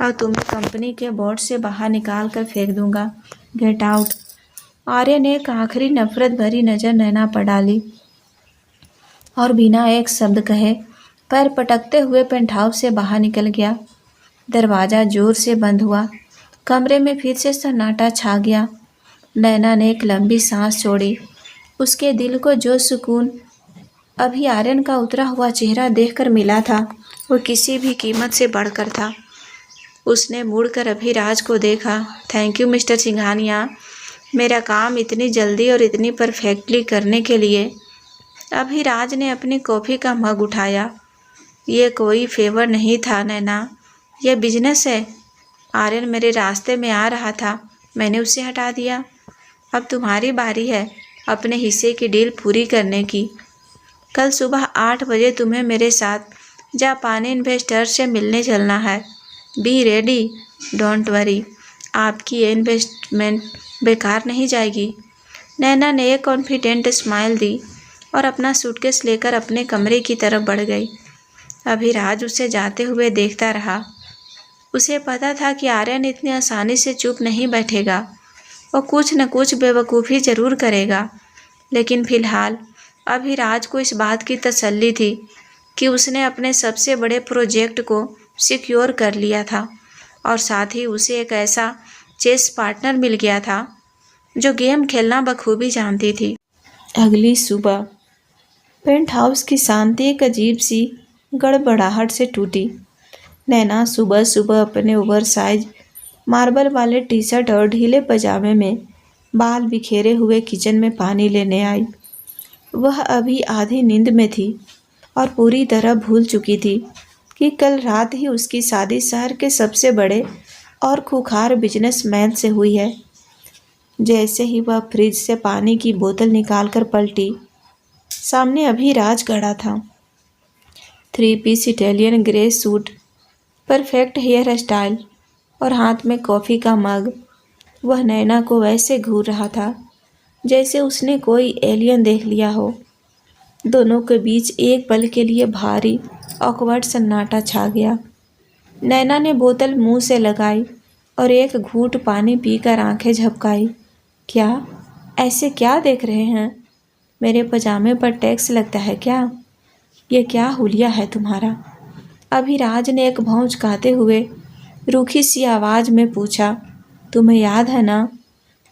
और तुम्हें कंपनी के बोर्ड से बाहर निकाल कर फेंक दूंगा। Get out. आर्यन ने एक आखिरी नफरत भरी नज़र नैना पर डाली और बिना एक शब्द कहे पैर पटकते हुए पेंट हाउस से बाहर निकल गया। दरवाज़ा जोर से बंद हुआ। कमरे में फिर से सन्नाटा छा गया। नैना ने एक लंबी सांस छोड़ी। उसके दिल को जो सुकून अभी आर्यन का उतरा हुआ चेहरा देखकर मिला था, वो किसी भी कीमत से बढ़कर था। उसने मुड़कर अभिराज को देखा। थैंक यू मिस्टर सिंघानिया, मेरा काम इतनी जल्दी और इतनी परफेक्टली करने के लिए। अभिराज ने अपनी कॉफ़ी का मग उठाया। ये कोई फेवर नहीं था नैना, यह बिजनेस है। आर्यन मेरे रास्ते में आ रहा था, मैंने उसे हटा दिया। अब तुम्हारी बारी है अपने हिस्से की डील पूरी करने की। कल सुबह 8 बजे तुम्हें मेरे साथ जापानी इन्वेस्टर से मिलने चलना है। बी रेडी, डोंट वरी, आपकी ये इन्वेस्टमेंट बेकार नहीं जाएगी। नैना ने एक कॉन्फिडेंट स्माइल दी और अपना सूटकेस लेकर अपने कमरे की तरफ बढ़ गई। अभिराज उसे जाते हुए देखता रहा। उसे पता था कि आर्यन इतनी आसानी से चुप नहीं बैठेगा, वो कुछ न कुछ बेवकूफ़ी ज़रूर करेगा। लेकिन फ़िलहाल अभिराज को इस बात की तसल्ली थी कि उसने अपने सबसे बड़े प्रोजेक्ट को सिक्योर कर लिया था और साथ ही उसे एक ऐसा चेस पार्टनर मिल गया था जो गेम खेलना बखूबी जानती थी। अगली सुबह पेंट हाउस की शांति एक अजीब सी गड़बड़ाहट से टूटी। नैना सुबह सुबह अपने ओवर साइज मार्बल वाले टी शर्ट और ढीले पजामे में बाल बिखेरे हुए किचन में पानी लेने आई। वह अभी आधी नींद में थी और पूरी तरह भूल चुकी थी कि कल रात ही उसकी शादी शहर के सबसे बड़े और खूंखार बिजनेसमैन से हुई है। जैसे ही वह फ्रिज से पानी की बोतल निकालकर पलटी, सामने अभिराज खड़ा था। 3 piece Italian grey suit, perfect hair style और हाथ में कॉफ़ी का मग। वह नैना को वैसे घूर रहा था जैसे उसने कोई एलियन देख लिया हो। दोनों के बीच एक पल के लिए भारी ऑकवर्ड सन्नाटा छा गया। नैना ने बोतल मुंह से लगाई और एक घूंट पानी पीकर आंखें झपकाई। क्या? ऐसे क्या देख रहे हैं? मेरे पजामे पर टैक्स लगता है क्या? ये क्या हुलिया है तुम्हारा? अभिराज ने एक भौंचकाते हुए रूखी सी आवाज़ में पूछा। तुम्हें याद है ना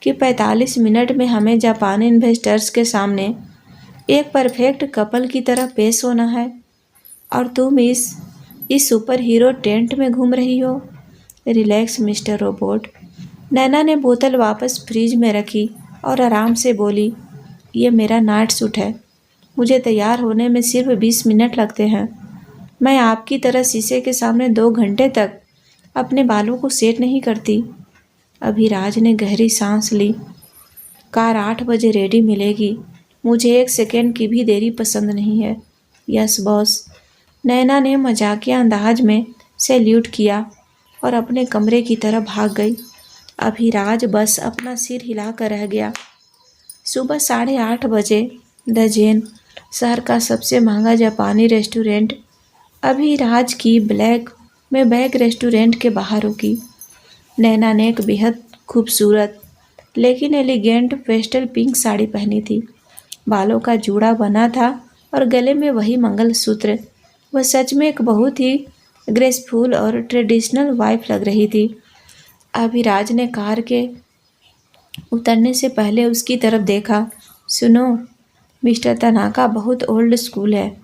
कि 45 मिनट में हमें जापानी इन्वेस्टर्स के सामने एक परफेक्ट कपल की तरह पेश होना है, और तुम इस सुपर हीरो टेंट में घूम रही हो। Relax mister robot. नैना ने बोतल वापस फ्रिज में रखी और आराम से बोली, ये मेरा नाइट सूट है। मुझे तैयार होने में सिर्फ 20 मिनट लगते हैं। मैं आपकी तरह शीशे के सामने 2 घंटे तक अपने बालों को सेट नहीं करती। अभिराज ने गहरी सांस ली। कार 8 बजे रेडी मिलेगी। मुझे 1 सेकेंड की भी देरी पसंद नहीं है। Yes boss. नैना ने मजाकिया अंदाज में सैल्यूट किया और अपने कमरे की तरफ भाग गई। अभिराज बस अपना सिर हिलाकर रह गया। सुबह 8:30 बजे द जेन, शहर का सबसे महंगा जापानी रेस्टोरेंट, अभिराज की ब्लैक में बैग रेस्टोरेंट के बाहर रुकी। नैना ने एक बेहद खूबसूरत लेकिन एलिगेंट पेस्टल पिंक साड़ी पहनी थी। बालों का जूड़ा बना था और गले में वही मंगलसूत्र। वह सच में एक बहुत ही ग्रेसफुल और ट्रेडिशनल वाइफ लग रही थी। अभिराज ने कार के उतरने से पहले उसकी तरफ देखा। सुनो, मिस्टर तनाका बहुत ओल्ड स्कूल है।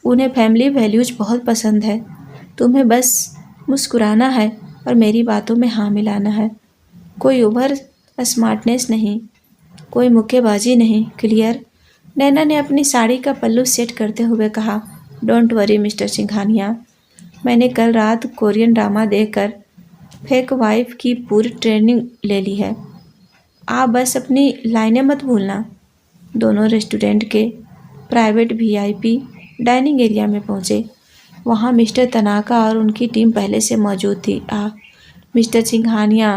उन्हें फैमिली वैल्यूज बहुत पसंद है। तुम्हें बस मुस्कुराना है और मेरी बातों में हाँ मिलाना है। कोई ओवर स्मार्टनेस नहीं, कोई मुक्केबाजी नहीं। क्लियर? नैना ने अपनी साड़ी का पल्लू सेट करते हुए कहा। डोंट वरी मिस्टर सिंघानिया, मैंने कल रात कोरियन ड्रामा देखकर फेक वाइफ की पूरी ट्रेनिंग ले ली है। आप बस अपनी लाइनें मत भूलना। दोनों रेस्टोरेंट के प्राइवेट वीआईपी डाइनिंग एरिया में पहुंचे। वहां मिस्टर तनाका और उनकी टीम पहले से मौजूद थी। मिस्टर सिंघानिया,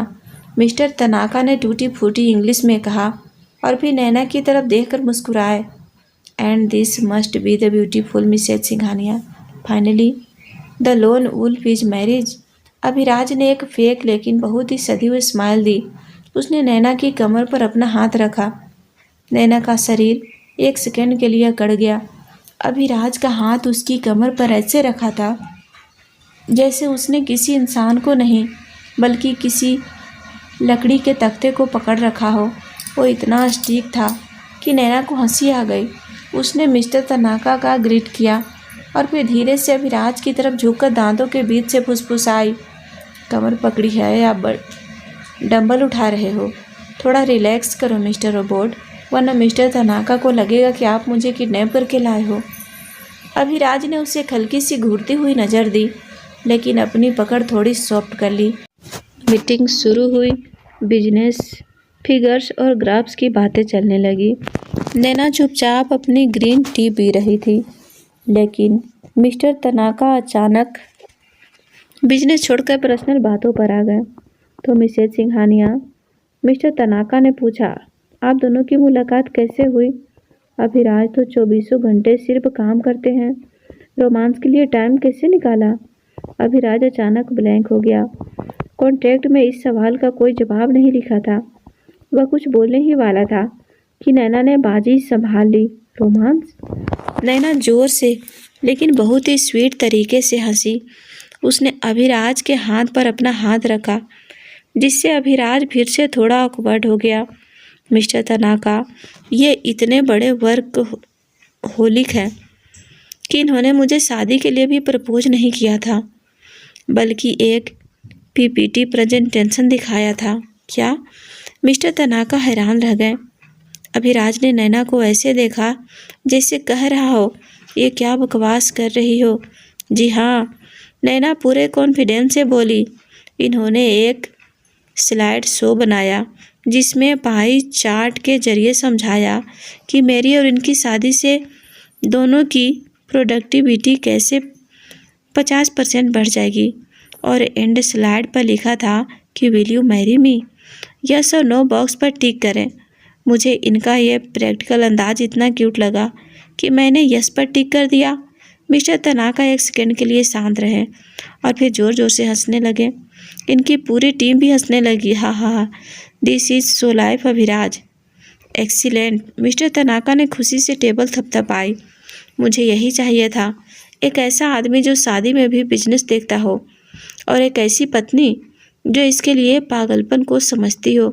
मिस्टर तनाका ने टूटी फूटी इंग्लिश में कहा और फिर नैना की तरफ देखकर मुस्कुराए। And this must be the beautiful Mrs Singhania. Finally the lone wolf is marriage. Abhiraj ने एक फेक लेकिन बहुत ही सधी हुई स्माइल दी। उसने नैना की कमर पर अपना हाथ रखा। नैना का शरीर 1 सेकेंड के लिए अकड़ गया। अभिराज का हाथ उसकी कमर पर ऐसे रखा था जैसे उसने किसी इंसान को नहीं बल्कि किसी लकड़ी के तख्ते को पकड़ रखा हो। वो इतना स्टीक था कि नैना को हंसी आ गई। उसने मिस्टर तनाका का ग्रीट किया और फिर धीरे से अभिराज की तरफ झुककर दांतों के बीच से फुसफुसाई। कमर पकड़ी है या डंबल उठा रहे हो? थोड़ा रिलैक्स करो मिस्टर रोबोट, वरना मिस्टर तनाका को लगेगा कि आप मुझे किडनैप करके लाए हो। अभिराज ने उसे हल्की सी घूरती हुई नज़र दी, लेकिन अपनी पकड़ थोड़ी सॉफ्ट कर ली। मीटिंग शुरू हुई। बिजनेस फिगर्स और ग्राफ्स की बातें चलने लगी। नैना चुपचाप अपनी ग्रीन टी पी रही थी, लेकिन मिस्टर तनाका अचानक बिजनेस छोड़कर पर्सनल बातों पर आ गए। तो मिसेज सिंघानिया, मिस्टर तनाका ने पूछा, आप दोनों की मुलाकात कैसे हुई? अभिराज तो 24 घंटे सिर्फ काम करते हैं, रोमांस के लिए टाइम कैसे निकाला? अभिराज अचानक ब्लैंक हो गया। कॉन्ट्रैक्ट में इस सवाल का कोई जवाब नहीं लिखा था। वह कुछ बोलने ही वाला था कि नैना ने बाजी संभाल ली। रोमांस? नैना जोर से लेकिन बहुत ही स्वीट तरीके से हंसी। उसने अभिराज के हाथ पर अपना हाथ रखा, जिससे अभिराज फिर से थोड़ा ऑकवर्ड हो गया। मिस्टर तनाका, ये इतने बड़े वर्क होलिक हैं कि इन्होंने मुझे शादी के लिए भी प्रपोज नहीं किया था, बल्कि एक पीपीटी प्रेजेंटेशन दिखाया था। क्या? मिस्टर तनाका हैरान रह गए। अभिराज ने नैना को ऐसे देखा जैसे कह रहा हो, ये क्या बकवास कर रही हो? जी हाँ, नैना पूरे कॉन्फिडेंस से बोली। इन्होंने एक स्लाइड शो बनाया जिसमें पाई चार्ट के जरिए समझाया कि मेरी और इनकी शादी से दोनों की प्रोडक्टिविटी कैसे 50% बढ़ जाएगी। और एंड स्लाइड पर लिखा था कि will you marry me, yes और नो बॉक्स पर टिक करें। मुझे इनका यह प्रैक्टिकल अंदाज इतना क्यूट लगा कि मैंने यस पर टिक कर दिया। मिस्टर तनाका एक सेकंड के लिए शांत रहे और फिर ज़ोर ज़ोर से हंसने लगे। इनकी पूरी टीम भी हंसने लगी। हा हा हा, this is so life Abhiraj, excellent. Mister Tanaka ने खुशी से टेबल थपथपाई। मुझे यही चाहिए था, एक ऐसा आदमी जो शादी में भी बिजनेस देखता हो और एक ऐसी पत्नी जो इसके लिए पागलपन को समझती हो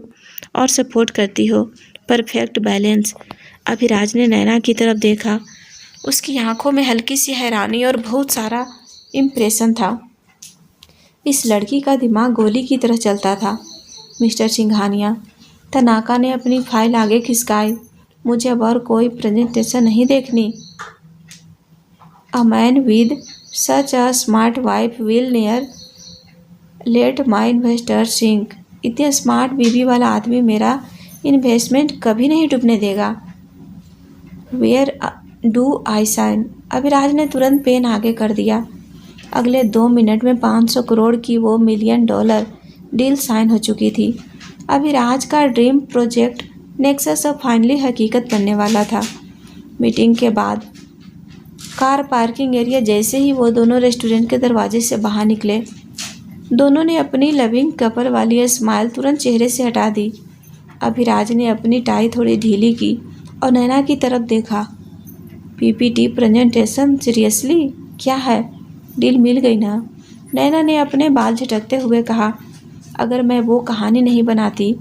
और सपोर्ट करती हो। Perfect balance. अभिराज ने नैना की तरफ देखा। उसकी आंखों में हल्की सी हैरानी और बहुत सारा इम्प्रेशन था। इस लड़की का दिमाग गोली की तरह चलता था। मिस्टर सिंघानिया, तनाका ने अपनी फाइल आगे खिसकाई। मुझे अब और कोई प्रेजेंटेशन नहीं देखनी। A man with such a smart wife will never let my investor sink. इतने स्मार्ट बीवी वाला आदमी मेरा इन्वेस्टमेंट कभी नहीं डूबने देगा। Where do I sign? Abhiraj ने तुरंत पेन आगे कर दिया। अगले 2 मिनट में 500 करोड़ की वो $1 मिलियन डील साइन हो चुकी थी। अभिराज का ड्रीम प्रोजेक्ट नेक्सस अब फाइनली हकीकत बनने वाला था। मीटिंग के बाद कार पार्किंग एरिया जैसे ही वो दोनों रेस्टोरेंट के दरवाजे से बाहर निकले, दोनों ने अपनी लविंग कपल वाली स्माइल तुरंत चेहरे से हटा दी। अभिराज ने अपनी टाई थोड़ी ढीली की और नैना की तरफ देखा। पीपीटी प्रेजेंटेशन, सीरियसली क्या है? डील मिल गई ना? नैना ने अपने बाल झटकते हुए कहा। अगर मैं वो कहानी नहीं बनाती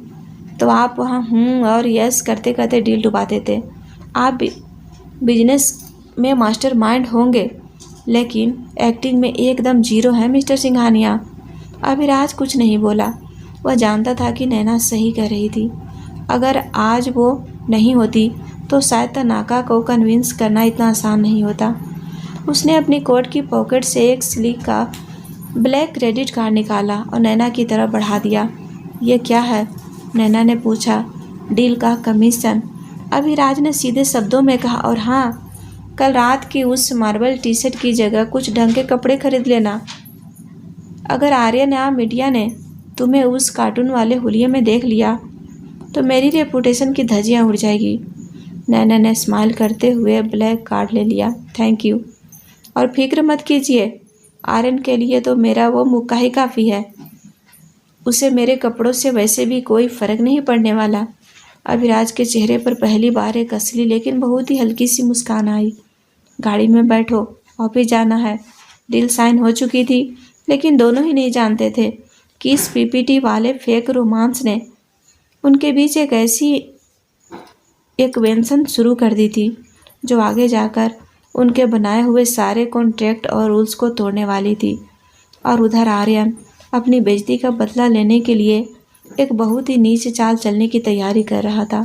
तो आप वहाँ और यस करते करते डील डुबा देते। आप बिजनेस में मास्टरमाइंड होंगे लेकिन एक्टिंग में एकदम जीरो है मिस्टर सिंघानिया। अभिराज कुछ नहीं बोला। वह जानता था कि नैना सही कह रही थी। अगर आज वो नहीं होती तो शायद तनाका को कन्विंस करना इतना आसान नहीं होता। उसने अपनी कोट की पॉकेट से एक स्लीक का ब्लैक क्रेडिट कार्ड निकाला और नैना की तरफ बढ़ा दिया। ये क्या है? नैना ने पूछा। डील का कमीशन, अभिराज ने सीधे शब्दों में कहा। और हाँ, कल रात की उस मार्बल टी शर्ट की जगह कुछ ढंग के कपड़े खरीद लेना। अगर आर्यन या मीडिया ने तुम्हें उस कार्टून वाले हुलिये में देख लिया तो मेरी रेपुटेशन की धज्जियाँ उड़ जाएगी। नैना ने स्माइल करते हुए ब्लैक कार्ड ले लिया। थैंक यू, और फिक्र मत कीजिए, आर्यन के लिए तो मेरा वो मुक्का ही काफ़ी है। उसे मेरे कपड़ों से वैसे भी कोई फ़र्क नहीं पड़ने वाला। अभिराज के चेहरे पर पहली बार एक असली लेकिन बहुत ही हल्की सी मुस्कान आई। गाड़ी में बैठो, ऑफिस जाना है। डील साइन हो चुकी थी लेकिन दोनों ही नहीं जानते थे कि इस पीपीटी वाले फेक रोमांस ने उनके बीच एक ऐसी एक्वेंशन शुरू कर दी थी जो आगे जाकर उनके बनाए हुए सारे कॉन्ट्रैक्ट और रूल्स को तोड़ने वाली थी। और उधर आर्यन अपनी बेइज्जती का बदला लेने के लिए एक बहुत ही नीच चाल चलने की तैयारी कर रहा था।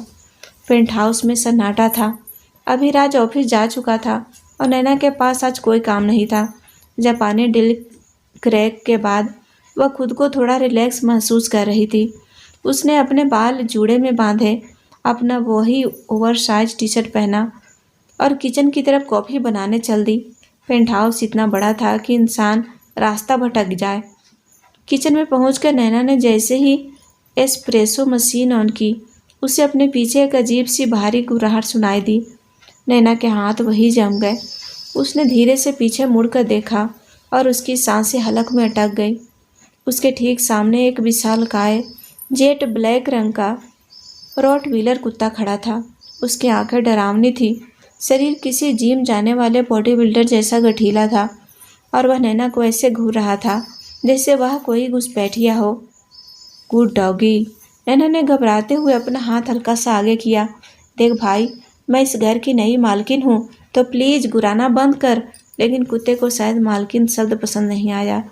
पेंट हाउस में सन्नाटा था। अभिराज ऑफिस जा चुका था और नैना के पास आज कोई काम नहीं था। जापानी डील क्रैक के बाद वह खुद को थोड़ा रिलैक्स महसूस कर रही थी। उसने अपने बाल जूड़े में बांधे, अपना वही ओवरसाइज टी शर्ट पहना और किचन की तरफ कॉफ़ी बनाने चल दी। पेंट हाउस इतना बड़ा था कि इंसान रास्ता भटक जाए। किचन में पहुंचकर नैना ने जैसे ही एस्प्रेसो मशीन ऑन की, उसे अपने पीछे एक अजीब सी भारी घुराहट सुनाई दी। नैना के हाथ वही जम गए। उसने धीरे से पीछे मुड़कर देखा और उसकी सांसें हलक में अटक गई। उसके ठीक सामने एक विशालकाय जेट ब्लैक रंग का रॉटवीलर कुत्ता खड़ा था। उसकी आंखें डरावनी थी। शरीर किसी जिम जाने वाले बॉडी बिल्डर जैसा गठीला था और वह नैना को ऐसे घूर रहा था जैसे वह कोई घुसपैठिया हो। गुड डॉगी, नैना ने घबराते हुए अपना हाथ हल्का सा आगे किया। देख भाई, मैं इस घर की नई मालकिन हूँ तो प्लीज़ गुराना बंद कर। लेकिन कुत्ते को शायद मालकिन शब्द पसंद नहीं आया।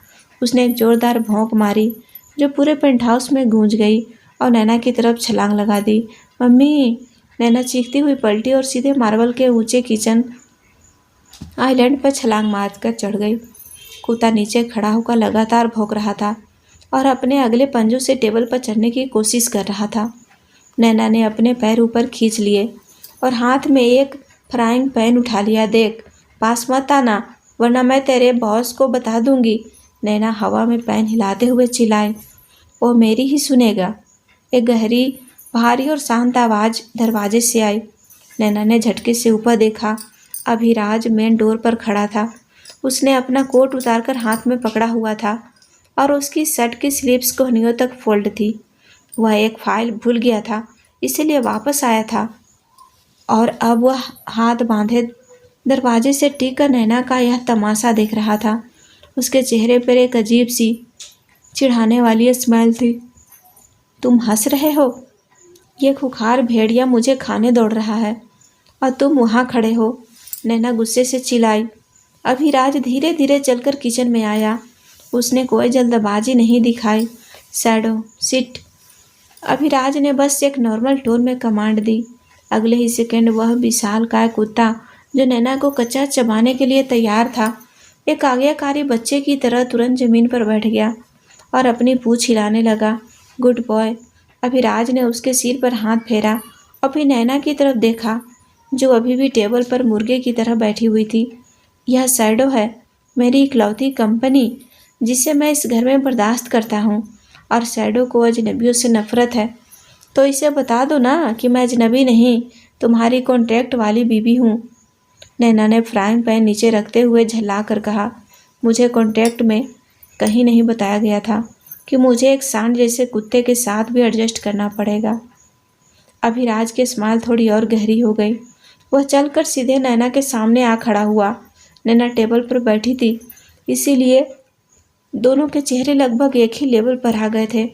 उसने एक जोरदार भौंक मारी जो पूरे पेंट हाउस में गूंज गई और नैना की तरफ छलांग लगा दी। मम्मी, नैना चीखती हुई पलटी और सीधे मार्बल के ऊंचे किचन आइलैंड पर छलांग मारकर चढ़ गई। कुत्ता नीचे खड़ा होकर लगातार भौंक रहा था और अपने अगले पंजों से टेबल पर चढ़ने की कोशिश कर रहा था। नैना ने अपने पैर ऊपर खींच लिए और हाथ में एक फ्राइंग पैन उठा लिया। देख, पास मत आना, वरना मैं तेरे बॉस को बता दूंगी। नैना हवा में पैन हिलाते हुए चिल्लाए। वो मेरी ही सुनेगा। एक गहरी, भारी और शांत आवाज़ दरवाजे से आई। नैना ने झटके से ऊपर देखा। अभिराज मेन डोर पर खड़ा था। उसने अपना कोट उतारकर हाथ में पकड़ा हुआ था और उसकी शर्ट की स्लीव्स कोहनियों तक फोल्ड थी। वह एक फाइल भूल गया था, इसीलिए वापस आया था और अब वह हाथ बांधे दरवाजे से टिक कर नैना का यह तमाशा देख रहा था। उसके चेहरे पर एक अजीब सी चिढ़ाने वाली स्माइल थी। तुम हंस रहे हो? ये खुखार भेड़िया मुझे खाने दौड़ रहा है और तुम वहाँ खड़े हो, नैना गुस्से से चिल्लाई। अभिराज धीरे धीरे चलकर किचन में आया। उसने कोई जल्दबाजी नहीं दिखाई। Shadow seat. अभिराज ने बस एक नॉर्मल टोन में कमांड दी। अगले ही सेकंड वह विशालकाय कुत्ता जो नैना को कच्चा चबाने के लिए तैयार था, एक आज्ञाकारी बच्चे की तरह तुरंत जमीन पर बैठ गया और अपनी पूंछ हिलाने लगा। Good boy. अभिराज ने उसके सिर पर हाथ फेरा और फिर नैना की तरफ देखा, जो अभी भी टेबल पर मुर्गे की तरह बैठी हुई थी। यह शैडो है, मेरी इकलौती कंपनी, जिसे मैं इस घर में बर्दाश्त करता हूँ। और शैडो को अजनबियों से नफरत है, तो इसे बता दो ना कि मैं अजनबी नहीं, तुम्हारी कॉन्ट्रैक्ट वाली बीबी हूँ। नैना ने फ्राइंग पैन नीचे रखते हुए झल्ला कर कहा, मुझे कॉन्ट्रैक्ट में कहीं नहीं बताया गया था कि मुझे एक सांड जैसे कुत्ते के साथ भी एडजस्ट करना पड़ेगा। अभिराज की स्माइल थोड़ी और गहरी हो गई। वह चलकर सीधे नैना के सामने आ खड़ा हुआ। नैना टेबल पर बैठी थी, इसीलिए दोनों के चेहरे लगभग एक ही लेवल पर आ गए थे।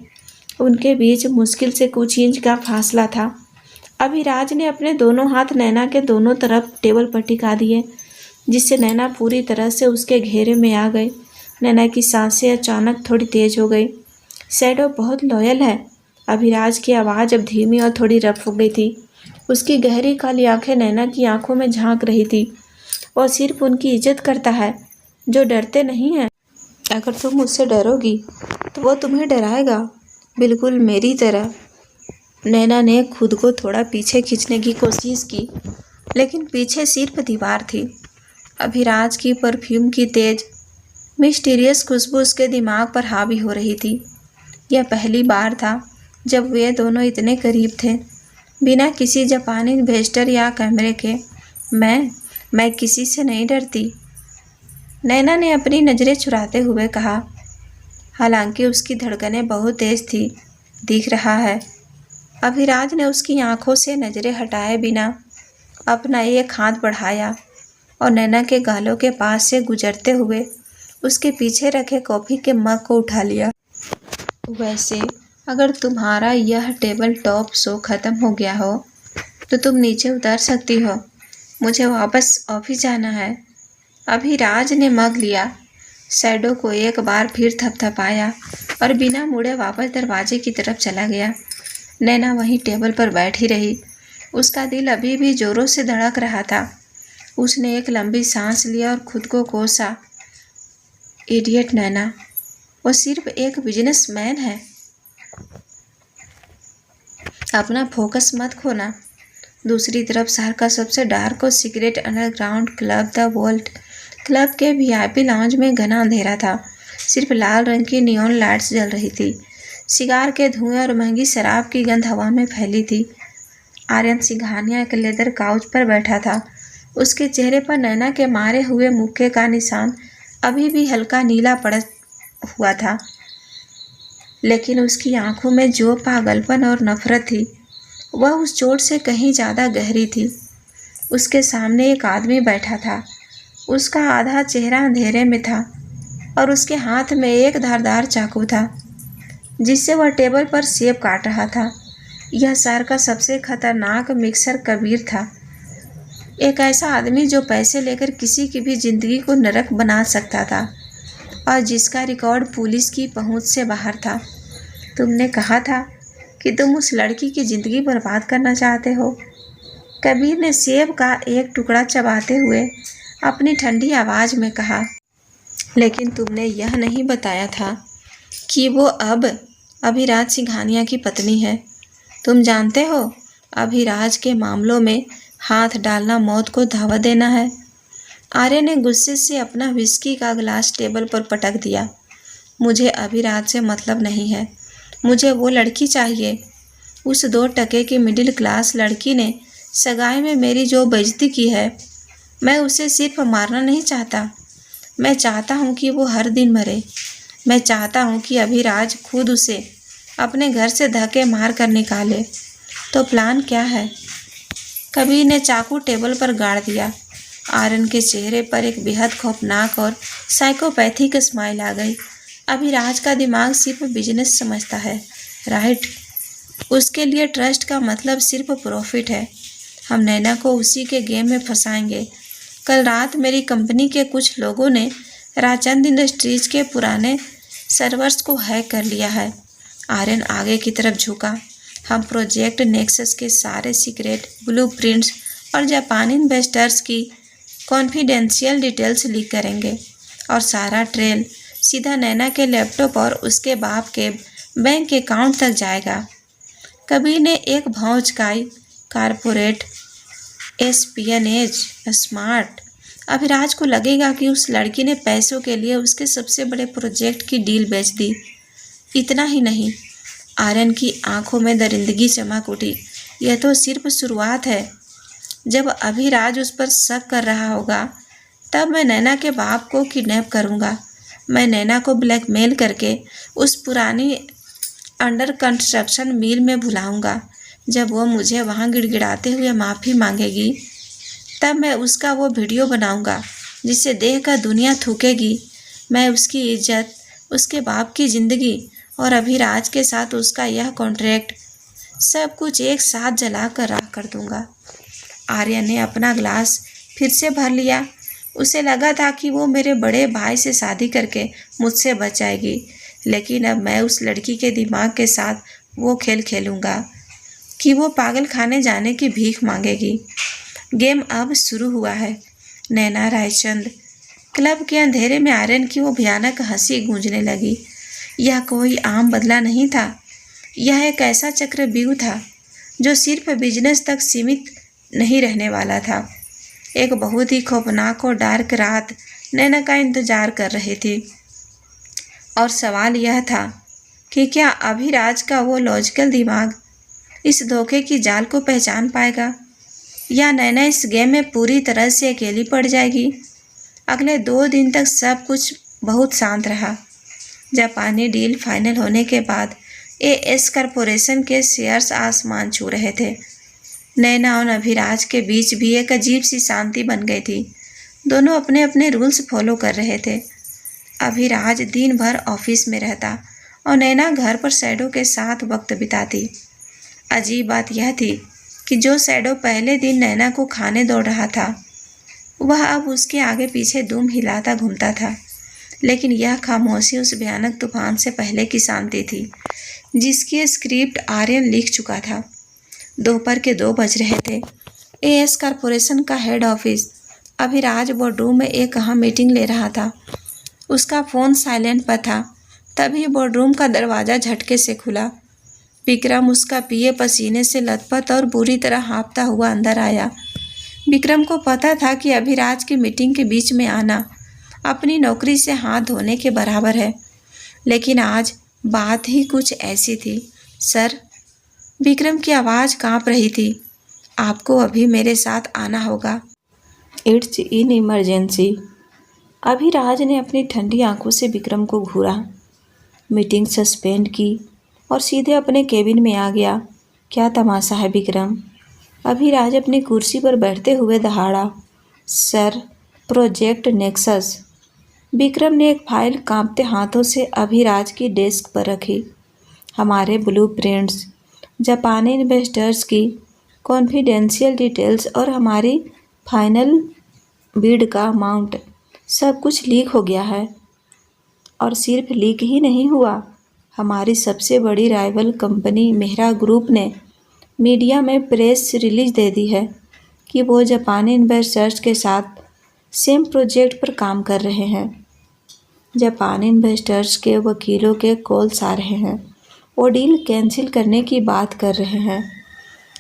उनके बीच मुश्किल से कुछ इंच का फासला था। अभिराज ने अपने दोनों हाथ नैना के दोनों तरफ टेबल पर टिका दिए, जिससे नैना पूरी तरह से उसके घेरे में आ गई। नैना की सांसें अचानक थोड़ी तेज हो गई। शैडो बहुत लॉयल है। अभिराज की आवाज़ अब धीमी और थोड़ी रफ हो गई थी। उसकी गहरी काली आंखें नैना की आंखों में झांक रही थी। वो सिर्फ उनकी इज्जत करता है जो डरते नहीं हैं। अगर तुम मुझसे डरोगी तो वो तुम्हें डराएगा, बिल्कुल मेरी तरह। नैना ने खुद को थोड़ा पीछे खींचने की कोशिश की, लेकिन पीछे सिर्फ दीवार थी। अभिराज की परफ्यूम की तेज मिस्टीरियस खुशबू उसके दिमाग पर हावी हो रही थी। यह पहली बार था जब वे दोनों इतने करीब थे, बिना किसी जापानी इन्वेस्टर या कैमरे के। मैं किसी से नहीं डरती, नैना ने अपनी नज़रें चुराते हुए कहा। हालांकि उसकी धड़कनें बहुत तेज थी, दिख रहा है। अभिराज ने उसकी आंखों से नज़रें हटाए बिना अपना एक हाथ बढ़ाया और नैना के गालों के पास से गुजरते हुए उसके पीछे रखे कॉफ़ी के मग को उठा लिया। वैसे अगर तुम्हारा यह टेबल टॉप शो ख़त्म हो गया हो तो तुम नीचे उतर सकती हो, मुझे वापस ऑफिस जाना है। अभिराज ने मग लिया, शैडो को एक बार फिर थपथपाया और बिना मुड़े वापस दरवाजे की तरफ चला गया। नैना वहीं टेबल पर बैठी रही। उसका दिल अभी भी जोरों से धड़क रहा था। उसने एक लंबी सांस लिया और खुद को कोसा। इडियट नैना, वो सिर्फ एक बिजनेसमैन है। अपना फोकस मत खोना। दूसरी तरफ शहर का सबसे डार्क और secret underground club the volt club के वीआईपी लाउंज में घना अंधेरा था। सिर्फ लाल रंग की नियॉन लाइट्स जल रही थी। सिगार के धुएं और महंगी शराब की गंध हवा में फैली थी। आर्यन सिंघानिया एक लेदर काउच पर बैठा था। उसके चेहरे पर नैना के मारे हुए मुक्के का निशान अभी भी हल्का नीला पड़ा हुआ था, लेकिन उसकी आंखों में जो पागलपन और नफरत थी वह उस चोट से कहीं ज़्यादा गहरी थी। उसके सामने एक आदमी बैठा था। उसका आधा चेहरा अंधेरे में था और उसके हाथ में एक धारदार चाकू था, जिससे वह टेबल पर सेब काट रहा था। यह शहर का सबसे खतरनाक मिक्सर कबीर था। एक ऐसा आदमी जो पैसे लेकर किसी की भी जिंदगी को नरक बना सकता था और जिसका रिकॉर्ड पुलिस की पहुंच से बाहर था। तुमने कहा था कि तुम उस लड़की की ज़िंदगी बर्बाद करना चाहते हो, कबीर ने सेब का एक टुकड़ा चबाते हुए अपनी ठंडी आवाज़ में कहा। लेकिन तुमने यह नहीं बताया था कि वो अब अभिराज सिंघानिया की पत्नी है। तुम जानते हो, अभिराज के मामलों में हाथ डालना मौत को दावत देना है। आर्य ने गुस्से से अपना विस्की का गिलास टेबल पर पटक दिया। मुझे अभिराज से मतलब नहीं है, मुझे वो लड़की चाहिए। उस 2 टके की मिडिल क्लास लड़की ने सगाई में मेरी जो बेइज्जती की है, मैं उसे सिर्फ मारना नहीं चाहता, मैं चाहता हूँ कि वो हर दिन मरे। मैं चाहता हूँ कि अभिराज खुद उसे अपने घर से धक्के मार कर निकाले। तो प्लान क्या है? कबीर ने चाकू टेबल पर गाड़ दिया। आर्यन के चेहरे पर एक बेहद खौफनाक और साइकोपैथिक स्माइल आ गई। अभिराज का दिमाग सिर्फ बिजनेस समझता है, राइट? उसके लिए ट्रस्ट का मतलब सिर्फ प्रॉफिट है। हम नैना को उसी के गेम में फंसाएंगे। कल रात मेरी कंपनी के कुछ लोगों ने राजचंद इंडस्ट्रीज के पुराने सर्वर्स को हैक कर लिया है। आर्यन आगे की तरफ झुका। हम प्रोजेक्ट नेक्सस के सारे सीक्रेट ब्लूप्रिंट्स और जापानी इन्वेस्टर्स की कॉन्फिडेंशियल डिटेल्स लीक करेंगे और सारा ट्रेल सीधा नैना के लैपटॉप और उसके बाप के बैंक अकाउंट तक जाएगा। कबीर ने एक भौं चकाई। Corporate espionage smart. अभिराज को लगेगा कि उस लड़की ने पैसों के लिए उसके सबसे बड़े प्रोजेक्ट की डील बेच दी। इतना ही नहीं, आर्यन की आंखों में दरिंदगी चमक उठी। यह तो सिर्फ शुरुआत है। जब अभिराज उस पर शक कर रहा होगा, तब मैं नैना के बाप को किडनैप करूंगा। मैं नैना को ब्लैकमेल करके उस पुरानी अंडर कंस्ट्रक्शन मिल में भुलाऊंगा। जब वो मुझे वहाँ गिड़गिड़ाते हुए माफ़ी मांगेगी, तब मैं उसका वो वीडियो बनाऊंगा जिसे देखकर दुनिया थूकेगी। मैं उसकी इज्जत, उसके बाप की ज़िंदगी और अभिराज के साथ उसका यह कॉन्ट्रैक्ट, सब कुछ एक साथ जला कर राख कर दूंगा। आर्या ने अपना ग्लास फिर से भर लिया। उसे लगा था कि वो मेरे बड़े भाई से शादी करके मुझसे बच जाएगी, लेकिन अब मैं उस लड़की के दिमाग के साथ वो खेल खेलूँगा कि वो पागल खाने जाने की भीख मांगेगी। गेम अब शुरू हुआ है। नैना रायचंद क्लब के अंधेरे में आर्यन की वो भयानक हंसी गूंजने लगी। यह कोई आम बदला नहीं था, यह एक ऐसा चक्रव्यूह था जो सिर्फ बिजनेस तक सीमित नहीं रहने वाला था। एक बहुत ही खौफनाक और डार्क रात नैना का इंतजार कर रही थी, और सवाल यह था कि क्या अभिराज का वो लॉजिकल दिमाग इस धोखे की जाल को पहचान पाएगा, या नैना इस गेम में पूरी तरह से अकेली पड़ जाएगी। अगले 2 दिन तक सब कुछ बहुत शांत रहा। जापानी डील फाइनल होने के बाद एएस कॉरपोरेशन के शेयर्स आसमान छू रहे थे। नैना और अभिराज के बीच भी एक अजीब सी शांति बन गई थी। दोनों अपने अपने रूल्स फॉलो कर रहे थे। अभिराज दिन भर ऑफिस में रहता और नैना घर पर शैडो के साथ वक्त बिताती। अजीब बात यह थी कि जो शैडो पहले दिन नैना को खाने दौड़ रहा था, वह अब उसके आगे पीछे दुम हिलाता घूमता था। लेकिन यह खामोशी उस भयानक तूफान से पहले की शांति थी, जिसकी स्क्रिप्ट आर्यन लिख चुका था। दोपहर के 2 बज रहे थे। एएस कॉरपोरेशन का हेड ऑफिस। अभिराज बोर्डरूम में एक अहम मीटिंग ले रहा था। उसका फ़ोन साइलेंट पर था। तभी बोर्डरूम का दरवाज़ा झटके से खुला। विक्रम, उसका पिए पसीने से लथपथ और बुरी तरह हाँफता हुआ अंदर आया। विक्रम को पता था कि अभिराज की मीटिंग के बीच में आना अपनी नौकरी से हाथ धोने के बराबर है, लेकिन आज बात ही कुछ ऐसी थी। सर, विक्रम की आवाज़ कांप रही थी। आपको अभी मेरे साथ आना होगा। It's in emergency. अभिराज ने अपनी ठंडी आंखों से विक्रम को घूरा, मीटिंग सस्पेंड की और सीधे अपने केबिन में आ गया। क्या तमाशा है विक्रम? अभिराज अपनी कुर्सी पर बैठते हुए दहाड़ा। Sir, project Nexus. विक्रम ने एक फाइल कांपते हाथों से अभिराज की डेस्क पर रखी। हमारे ब्लूप्रिंट्स, जापानी इन्वेस्टर्स की कॉन्फिडेंशियल डिटेल्स और हमारी फाइनल बिड का अमाउंट, सब कुछ लीक हो गया है। और सिर्फ लीक ही नहीं हुआ, हमारी सबसे बड़ी राइवल कंपनी मेहरा ग्रुप ने मीडिया में प्रेस रिलीज दे दी है कि वो जापानी इन्वेस्टर्स के साथ सेम प्रोजेक्ट पर काम कर रहे हैं। जापानी इन्वेस्टर्स के वकीलों के कॉल्स आ रहे हैं, वो डील कैंसिल करने की बात कर रहे हैं।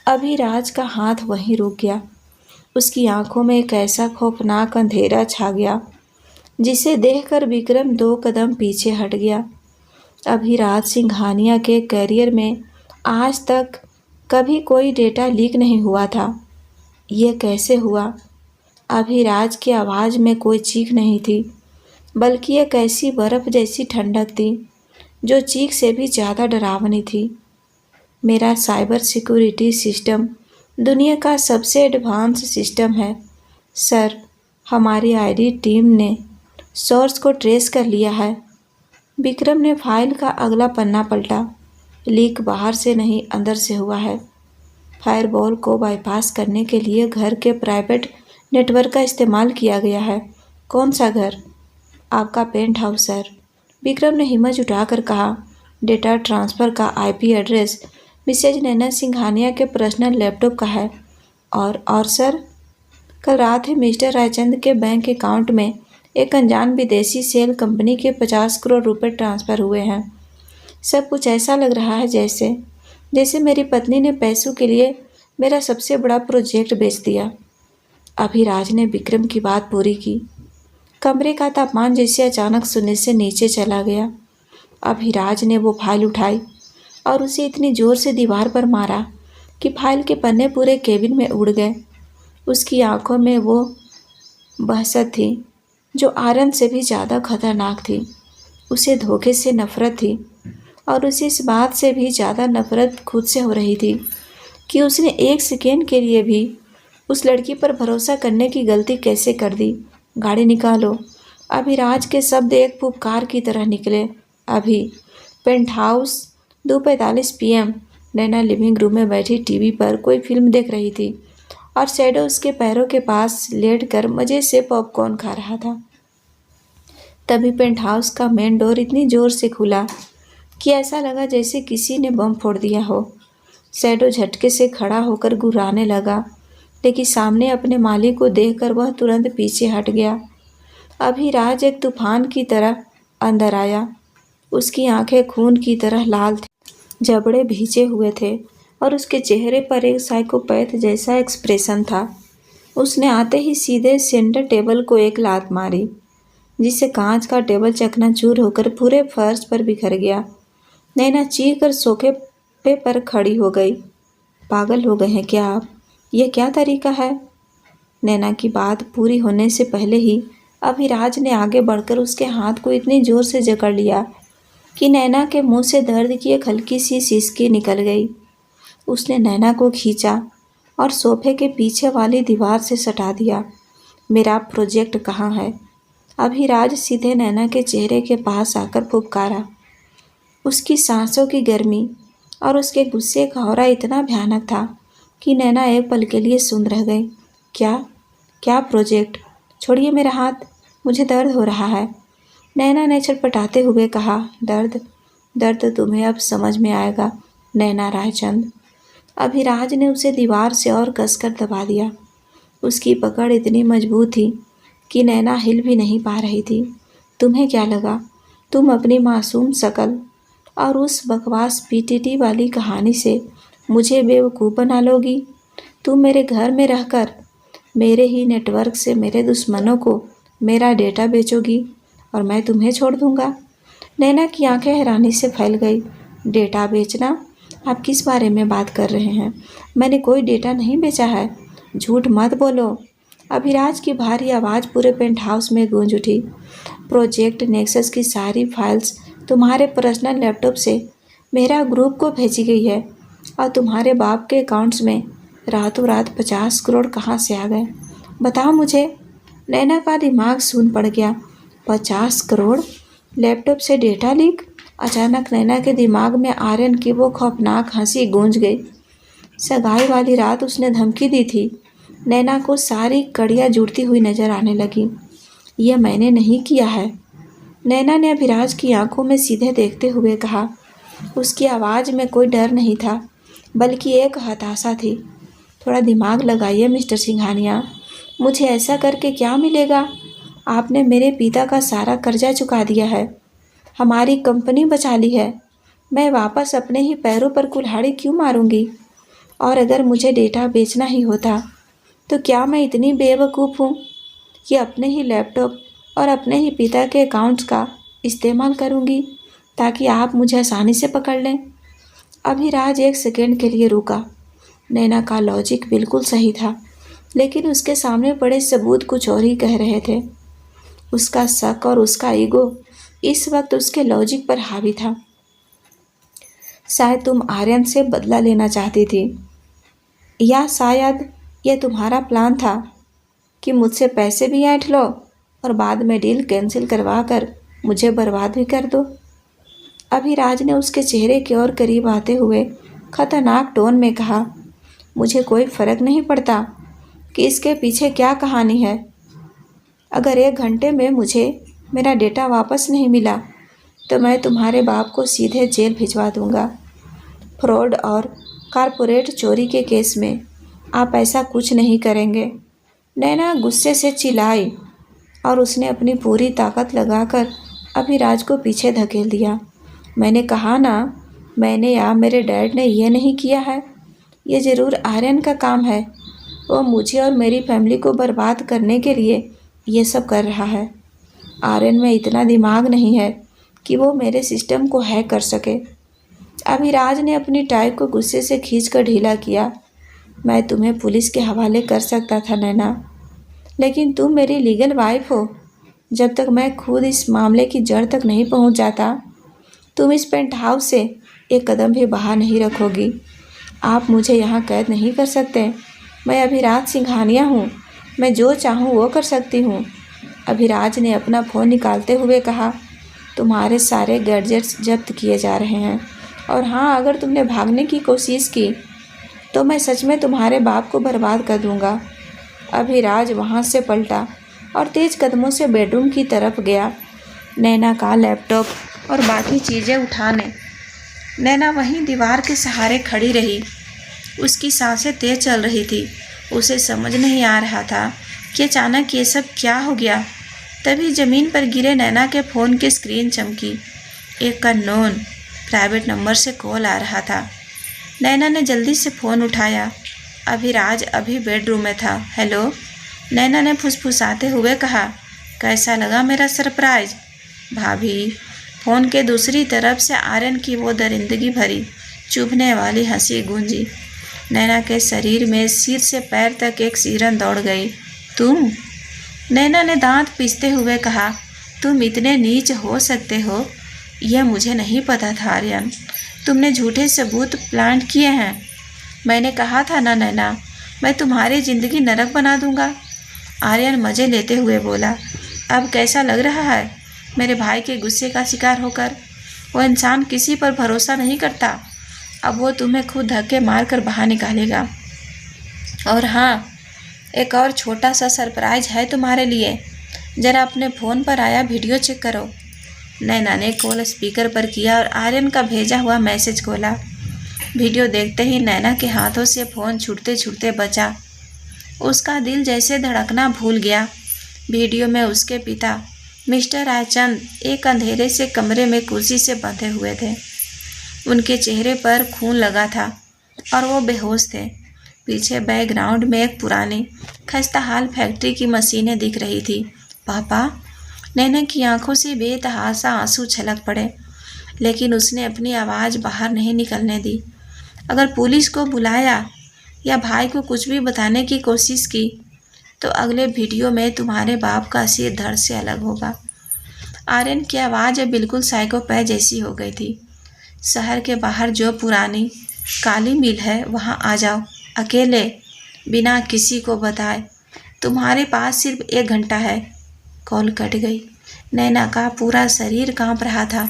अभिराज का हाथ वहीं रुक गया। उसकी आंखों में एक ऐसा खौफनाक अंधेरा छा गया जिसे देखकर विक्रम 2 कदम पीछे हट गया। अभिराज सिंघानिया के करियर में आज तक कभी कोई डेटा लीक नहीं हुआ था। यह कैसे हुआ? अभिराज की आवाज़ में कोई चीख नहीं थी, बल्कि एक ऐसी बर्फ़ जैसी ठंडक थी जो चीख से भी ज़्यादा डरावनी थी। मेरा साइबर सिक्योरिटी सिस्टम दुनिया का सबसे एडवांस सिस्टम है सर। हमारी आईटी टीम ने सोर्स को ट्रेस कर लिया है। विक्रम ने फाइल का अगला पन्ना पलटा। लीक बाहर से नहीं, अंदर से हुआ है। फायरवॉल को बाईपास करने के लिए घर के प्राइवेट नेटवर्क का इस्तेमाल किया गया है। कौन सा घर? आपका पेंट हाउस सर। विक्रम ने हिम्मत जुटाकर कहा। डेटा ट्रांसफ़र का आईपी एड्रेस मिसेज नैना सिंघानिया के पर्सनल लैपटॉप का है। और सर, कल रात ही मिस्टर रायचंद के बैंक अकाउंट में एक अनजान विदेशी सेल कंपनी के 50 करोड़ रुपए ट्रांसफ़र हुए हैं। सब कुछ ऐसा लग रहा है जैसे मेरी पत्नी ने पैसों के लिए मेरा सबसे बड़ा प्रोजेक्ट बेच दिया। अभिराज ने विक्रम की बात पूरी की। कमरे का तापमान जैसे अचानक शून्य से नीचे चला गया। अभिराज ने वो फाइल उठाई और उसे इतनी ज़ोर से दीवार पर मारा कि फाइल के पन्ने पूरे केबिन में उड़ गए। उसकी आंखों में वो वहशत थी जो आयरन से भी ज़्यादा खतरनाक थी। उसे धोखे से नफ़रत थी और उसे इस बात से भी ज़्यादा नफ़रत खुद से हो रही थी कि उसने एक सेकेंड के लिए भी उस लड़की पर भरोसा करने की गलती कैसे कर दी। गाड़ी निकालो। अभिराज के शब्द एक पुकार की तरह निकले। अभी। Penthouse 2:45 PM। Naina living room में बैठी टीवी पर कोई फिल्म देख रही थी और शैडो उसके पैरों के पास लेटकर मज़े से पॉपकॉर्न खा रहा था। तभी पेंट हाउस का मेन डोर इतनी ज़ोर से खुला कि ऐसा लगा जैसे किसी ने बम फोड़ दिया हो। शैडो झटके से खड़ा होकर गुर्राने लगा, लेकिन सामने अपने मालिक को देखकर वह तुरंत पीछे हट गया। अभिराज एक तूफान की तरह अंदर आया। उसकी आंखें खून की तरह लाल थी, जबड़े भींचे हुए थे और उसके चेहरे पर एक साइकोपैथ जैसा एक्सप्रेशन था। उसने आते ही सीधे सेंटर टेबल को एक लात मारी, जिससे कांच का टेबल चकनाचूर होकर पूरे फर्श पर बिखर गया। नैना चीख कर सोफे पर खड़ी हो गई। पागल हो गए हैं क्या आप? यह क्या तरीका है? नैना की बात पूरी होने से पहले ही अभिराज ने आगे बढ़कर उसके हाथ को इतनी जोर से जकड़ लिया कि नैना के मुंह से दर्द की एक हल्की सी सिसकी निकल गई। उसने नैना को खींचा और सोफे के पीछे वाली दीवार से सटा दिया। मेरा प्रोजेक्ट कहाँ है? अभिराज सीधे नैना के चेहरे के पास आकर फुफकारा। उसकी सांसों की गर्मी और उसके गुस्से का ऑरा इतना भयानक था कि नैना एक पल के लिए सुन रह गई। क्या प्रोजेक्ट? छोड़िए मेरा हाथ, मुझे दर्द हो रहा है। नैना ने छटपटाते हुए कहा। दर्द तुम्हें अब समझ में आएगा नैना रायचंद। अभिराज ने उसे दीवार से और कसकर दबा दिया। उसकी पकड़ इतनी मजबूत थी कि नैना हिल भी नहीं पा रही थी। तुम्हें क्या लगा तुम अपनी मासूम शक्ल और उस बकवास पीटीटी वाली कहानी से मुझे बेवकूफ़ बना लोगी? तुम मेरे घर में रहकर मेरे ही नेटवर्क से मेरे दुश्मनों को मेरा डेटा बेचोगी और मैं तुम्हें छोड़ दूंगा? नैना की आंखें हैरानी से फैल गई। डेटा बेचना? आप किस बारे में बात कर रहे हैं? मैंने कोई डेटा नहीं बेचा है। झूठ मत बोलो। अभिराज की भारी आवाज़ पूरे पेंट हाउस में गूंज उठी। प्रोजेक्ट नेक्सस की सारी फाइल्स तुम्हारे पर्सनल लैपटॉप से मेरा ग्रुप को भेजी गई है और तुम्हारे बाप के अकाउंट्स में रातों रात 50 करोड़ कहाँ से आ गए? बताओ मुझे। नैना का दिमाग सून पड़ गया। 50 करोड़? लैपटॉप से डेटा लीक? अचानक नैना के दिमाग में आर्यन की वो खौफनाक हंसी गूंज गई। सगाई वाली रात उसने धमकी दी थी। नैना को सारी कड़ियाँ जुड़ती हुई नजर आने लगी। यह मैंने नहीं किया है। नैना ने अभिराज की आंखों में सीधे देखते हुए कहा। उसकी आवाज़ में कोई डर नहीं था, बल्कि एक हताशा थी। थोड़ा दिमाग लगाइए मिस्टर सिंघानिया। मुझे ऐसा करके क्या मिलेगा? आपने मेरे पिता का सारा कर्जा चुका दिया है, हमारी कंपनी बचा ली है। मैं वापस अपने ही पैरों पर कुल्हाड़ी क्यों मारूंगी? और अगर मुझे डेटा बेचना ही होता तो क्या मैं इतनी बेवकूफ़ हूँ कि अपने ही लैपटॉप और अपने ही पिता के अकाउंट्स का इस्तेमाल करूँगी ताकि आप मुझे आसानी से पकड़ लें? अभिराज एक सेकेंड के लिए रुका। नैना का लॉजिक बिल्कुल सही था, लेकिन उसके सामने पड़े सबूत कुछ और ही कह रहे थे। उसका शक और उसका ईगो इस वक्त उसके लॉजिक पर हावी था। शायद तुम आर्यन से बदला लेना चाहती थी, या शायद यह तुम्हारा प्लान था कि मुझसे पैसे भी ऐंठ लो और बाद में डील कैंसिल करवा कर मुझे बर्बाद भी कर दो। अभिराज ने उसके चेहरे की ओर करीब आते हुए खतरनाक टोन में कहा, मुझे कोई फ़र्क नहीं पड़ता कि इसके पीछे क्या कहानी है। अगर 1 घंटे में मुझे मेरा डेटा वापस नहीं मिला तो मैं तुम्हारे बाप को सीधे जेल भिजवा दूंगा। फ्रॉड और कारपोरेट चोरी के केस में आप ऐसा कुछ नहीं करेंगे। नैना गुस्से से चिल्लाई और उसने अपनी पूरी ताकत लगाकर अभिराज को पीछे धकेल दिया। मैंने कहा ना, मैंने या मेरे डैड ने यह नहीं किया है। ये ज़रूर आर्यन का काम है। वो मुझे और मेरी फैमिली को बर्बाद करने के लिए ये सब कर रहा है। आर्यन में इतना दिमाग नहीं है कि वो मेरे सिस्टम को हैक कर सके। अभिराज ने अपनी टाई को गुस्से से खींचकर ढीला किया। मैं तुम्हें पुलिस के हवाले कर सकता था नैना, लेकिन तुम मेरी लीगल वाइफ हो। जब तक मैं खुद इस मामले की जड़ तक नहीं पहुंच जाता, तुम इस पेंट हाउस से एक कदम भी बाहर नहीं रखोगी। आप मुझे यहाँ कैद नहीं कर सकते। मैं अभिराज सिंघानिया हूँ। मैं जो चाहूँ वो कर सकती हूँ। अभिराज ने अपना फ़ोन निकालते हुए कहा, तुम्हारे सारे गैजेट्स जब्त किए जा रहे हैं, और हाँ, अगर तुमने भागने की कोशिश की तो मैं सच में तुम्हारे बाप को बर्बाद कर दूँगा। अभिराज वहाँ से पलटा और तेज़ कदमों से बेडरूम की तरफ गया, नैना का लैपटॉप और बाकी चीज़ें उठाने। नैना वहीं दीवार के सहारे खड़ी रही। उसकी सांसें तेज चल रही थी। उसे समझ नहीं आ रहा था कि अचानक ये सब क्या हो गया। तभी ज़मीन पर गिरे नैना के फ़ोन की स्क्रीन चमकी। एक अननोन प्राइवेट नंबर से कॉल आ रहा था। नैना ने जल्दी से फ़ोन उठाया। अभिराज अभी बेडरूम में था। हेलो, नैना ने फुसफुसाते हुए कहा, कैसा लगा मेरा सरप्राइज़? भाभी, फ़ोन के दूसरी तरफ से आर्यन की वो दरिंदगी भरी चुभने वाली हंसी गूंजी। नैना के शरीर में सिर से पैर तक एक सिहरन दौड़ गई। तुम? नैना ने दांत पीसते हुए कहा, तुम इतने नीच हो सकते हो, यह मुझे नहीं पता था आर्यन। तुमने झूठे सबूत प्लांट किए हैं। मैंने कहा था ना नैना, मैं तुम्हारी ज़िंदगी नरक बना दूंगा। आर्यन मज़े लेते हुए बोला, अब कैसा लग रहा है मेरे भाई के गुस्से का शिकार होकर? वो इंसान किसी पर भरोसा नहीं करता। अब वो तुम्हें खुद धक्के मार कर बाहर निकालेगा। और हाँ, एक और छोटा सा सरप्राइज है तुम्हारे लिए। ज़रा अपने फ़ोन पर आया वीडियो चेक करो। नैना ने कॉल स्पीकर पर किया और आर्यन का भेजा हुआ मैसेज खोला। वीडियो देखते ही नैना के हाथों से फ़ोन छूटते छूटते बचा। उसका दिल जैसे धड़कना भूल गया। वीडियो में उसके पिता मिस्टर रायचंद एक अंधेरे से कमरे में कुर्सी से बंधे हुए थे। उनके चेहरे पर खून लगा था और वो बेहोश थे। पीछे बैकग्राउंड में एक पुरानी खस्ताहाल फैक्ट्री की मशीनें दिख रही थी। पापा? नैना की आंखों से बेतहाशा आंसू छलक पड़े, लेकिन उसने अपनी आवाज़ बाहर नहीं निकलने दी। अगर पुलिस को बुलाया या भाई को कुछ भी बताने की कोशिश की तो अगले वीडियो में तुम्हारे बाप का सिर धड़ से अलग होगा। आर्यन की आवाज़ अब बिल्कुल साइकोपैथ जैसी हो गई थी। शहर के बाहर जो पुरानी काली मिल है वहाँ आ जाओ, अकेले, बिना किसी को बताए। तुम्हारे पास सिर्फ 1 घंटा है। कॉल कट गई। नैना का पूरा शरीर कांप रहा था।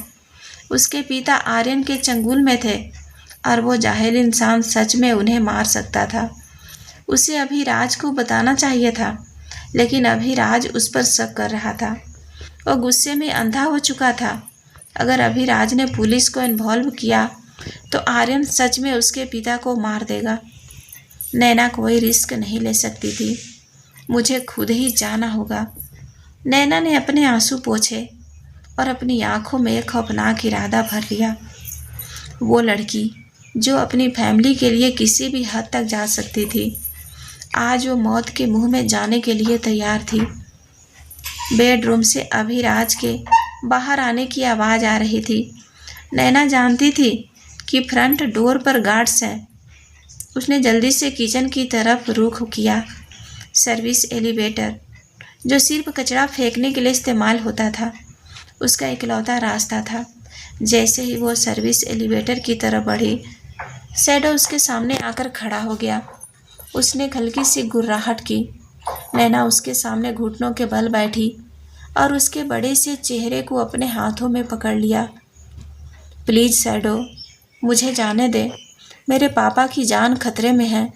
उसके पिता आर्यन के चंगुल में थे और वो जाहिल इंसान सच में उन्हें मार सकता था। उसे अभिराज को बताना चाहिए था, लेकिन अभिराज उस पर शक कर रहा था। वो गुस्से में अंधा हो चुका था। अगर अभिराज ने पुलिस को इन्वॉल्व किया तो आर्यन सच में उसके पिता को मार देगा। नैना कोई रिस्क नहीं ले सकती थी। मुझे खुद ही जाना होगा। नैना ने अपने आंसू पोंछे और अपनी आंखों में खौफनाक इरादा भर लिया। वो लड़की जो अपनी फैमिली के लिए किसी भी हद तक जा सकती थी, आज वो मौत के मुंह में जाने के लिए तैयार थी। बेडरूम से अभिराज के बाहर आने की आवाज़ आ रही थी। नैना जानती थी कि फ्रंट डोर पर गार्ड्स हैं। उसने जल्दी से किचन की तरफ रुख किया। सर्विस एलिवेटर, जो सिर्फ कचरा फेंकने के लिए इस्तेमाल होता था, उसका इकलौता रास्ता था। जैसे ही वो सर्विस एलिवेटर की तरफ बढ़ी, शैडो उसके सामने आकर खड़ा हो गया। उसने हल्की सी गुर्राहट की। नैना उसके सामने घुटनों के बल बैठी और उसके बड़े से चेहरे को अपने हाथों में पकड़ लिया। प्लीज़ शैडो, मुझे जाने दे। मेरे पापा की जान खतरे में है।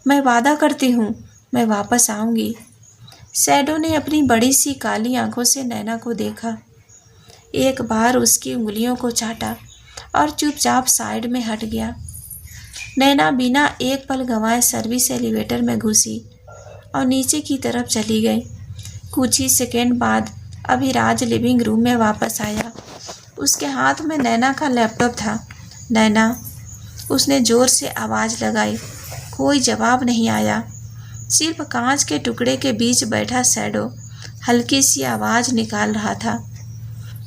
मैं वादा करती हूँ, मैं वापस आऊँगी। शैडो ने अपनी बड़ी सी काली आंखों से नैना को देखा, एक बार उसकी उंगलियों को चाटा और चुपचाप साइड में हट गया। नैना बिना एक पल गंवाए सर्विस एलिवेटर में घुसी और नीचे की तरफ चली गई। कुछ ही सेकेंड बाद अभिराज लिविंग रूम में वापस आया। उसके हाथ में नैना का लैपटॉप था। नैना, उसने ज़ोर से आवाज़ लगाई। कोई जवाब नहीं आया। सिर्फ कांच के टुकड़े के बीच बैठा शैडो हल्की सी आवाज़ निकाल रहा था।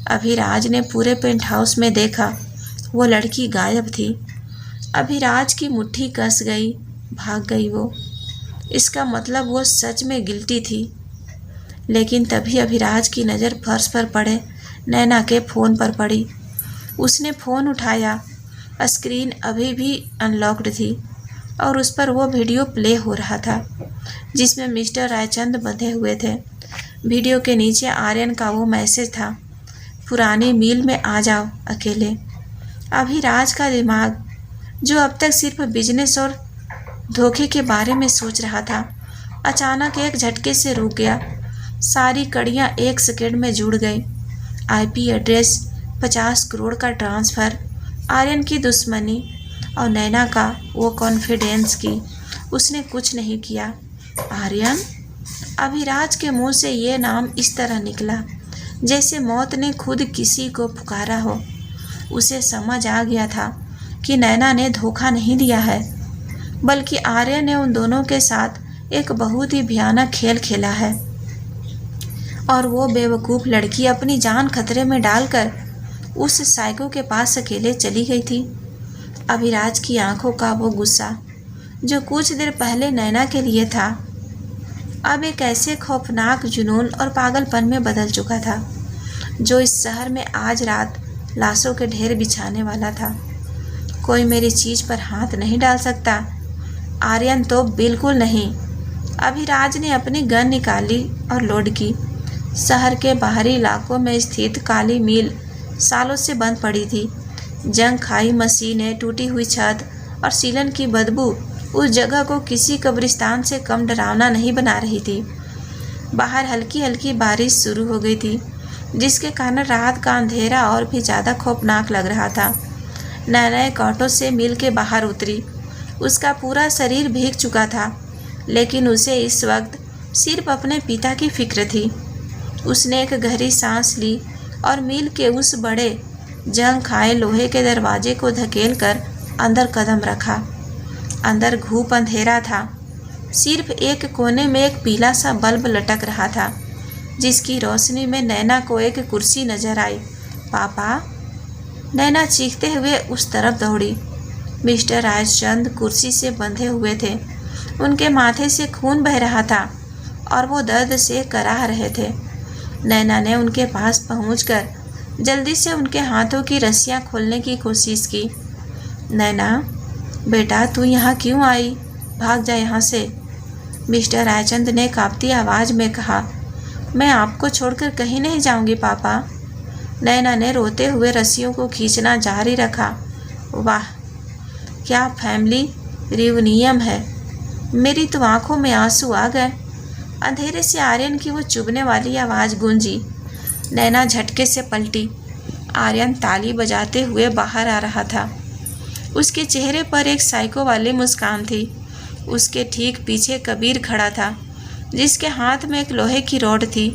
अभिराज ने पूरे पेंट हाउस में देखा, वो लड़की गायब थी। अभिराज की मुट्ठी कस गई, भाग गई वो। इसका मतलब वो सच में गिल्टी थी। लेकिन तभी अभिराज की नज़र फर्श पर पड़े नैना के फ़ोन पर पड़ी। उसने फ़ोन उठाया। स्क्रीन अभी भी अनलॉक्ड थी और उस पर वो वीडियो प्ले हो रहा था जिसमें मिस्टर रायचंद बंधे हुए थे। वीडियो के नीचे आर्यन का वो मैसेज था, पुरानी मिल में आ जाओ अकेले। अभिराज का दिमाग, जो अब तक सिर्फ बिजनेस और धोखे के बारे में सोच रहा था, अचानक एक झटके से रुक गया। सारी कड़ियाँ एक सेकंड में जुड़ गई। आईपी एड्रेस, 50 करोड़ का ट्रांसफ़र, आर्यन की दुश्मनी और नैना का वो कॉन्फिडेंस की उसने कुछ नहीं किया। आर्यन? अभिराज के मुंह से ये नाम इस तरह निकला जैसे मौत ने खुद किसी को पुकारा हो। उसे समझ आ गया था कि नैना ने धोखा नहीं दिया है, बल्कि आर्यन ने उन दोनों के साथ एक बहुत ही भयानक खेल खेला है। और वो बेवकूफ़ लड़की अपनी जान खतरे में डालकर उस साइको के पास अकेले चली गई थी। अभिराज की आंखों का वो गुस्सा, जो कुछ देर पहले नैना के लिए था, अब एक ऐसे खौफनाक जुनून और पागलपन में बदल चुका था जो इस शहर में आज रात लाशों के ढेर बिछाने वाला था। कोई मेरी चीज़ पर हाथ नहीं डाल सकता। आर्यन तो बिल्कुल नहीं। अभिराज ने अपनी गन निकाली और लोड की। शहर के बाहरी इलाकों में स्थित काली मिल सालों से बंद पड़ी थी। जंग खाई मशीनें, टूटी हुई छत और सीलन की बदबू उस जगह को किसी कब्रिस्तान से कम डरावना नहीं बना रही थी। बाहर हल्की हल्की बारिश शुरू हो गई थी, जिसके कारण रात का अंधेरा और भी ज़्यादा खौफनाक लग रहा था। नैना एक ऑटो से मिल के बाहर उतरी। उसका पूरा शरीर भीग चुका था, लेकिन उसे इस वक्त सिर्फ अपने पिता की फिक्र थी। उसने एक गहरी सांस ली और मिल के उस बड़े जंग खाए लोहे के दरवाजे को धकेल कर अंदर कदम रखा। अंदर घूप अंधेरा था। सिर्फ एक कोने में एक पीला सा बल्ब लटक रहा था, जिसकी रोशनी में नैना को एक कुर्सी नजर आई। पापा! नैना चीखते हुए उस तरफ दौड़ी। मिस्टर रायचंद कुर्सी से बंधे हुए थे। उनके माथे से खून बह रहा था और वो दर्द से कराह रहे थे। नैना ने उनके पास पहुंचकर जल्दी से उनके हाथों की रस्सियां खोलने की कोशिश की। नैना, बेटा तू यहाँ क्यों आई? भाग जा यहाँ से। मिस्टर रायचंद ने कांपती आवाज़ में कहा। मैं आपको छोड़कर कहीं नहीं जाऊंगी पापा। नैना ने रोते हुए रस्सियों को खींचना जारी रखा। वाह, क्या फैमिली रियूनियन है। मेरी तो आंखों में आंसू आ गए। अंधेरे से आर्यन की वो चुभने वाली आवाज़ गूंजी। नैना झटके से पलटी। आर्यन ताली बजाते हुए बाहर आ रहा था। उसके चेहरे पर एक साइको वाली मुस्कान थी। उसके ठीक पीछे कबीर खड़ा था, जिसके हाथ में एक लोहे की रॉड थी।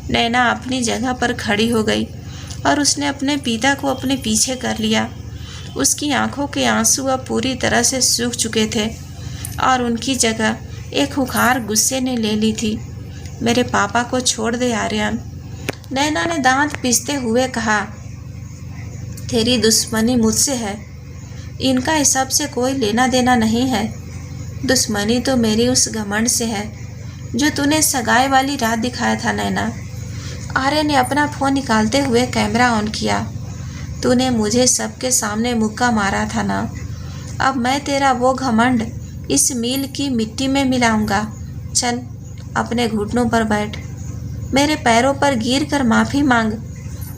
नैना अपनी जगह पर खड़ी हो गई और उसने अपने पिता को अपने पीछे कर लिया। उसकी आंखों के आंसू अब पूरी तरह से सूख चुके थे और उनकी जगह एक खुखार गुस्से ने ले ली थी। मेरे पापा को छोड़ दे आर्यन। नैना ने दांत पीसते हुए कहा, तेरी दुश्मनी मुझसे है, इनका इस सब से कोई लेना देना नहीं है। दुश्मनी तो मेरी उस घमंड से है जो तूने सगाई वाली रात दिखाया था नैना। आर्यन ने अपना फ़ोन निकालते हुए कैमरा ऑन किया। तूने मुझे सबके सामने मुक्का मारा था ना, अब मैं तेरा वो घमंड इस मील की मिट्टी में मिलाऊंगा। चल अपने घुटनों पर बैठ, मेरे पैरों पर गिर कर माफ़ी मांग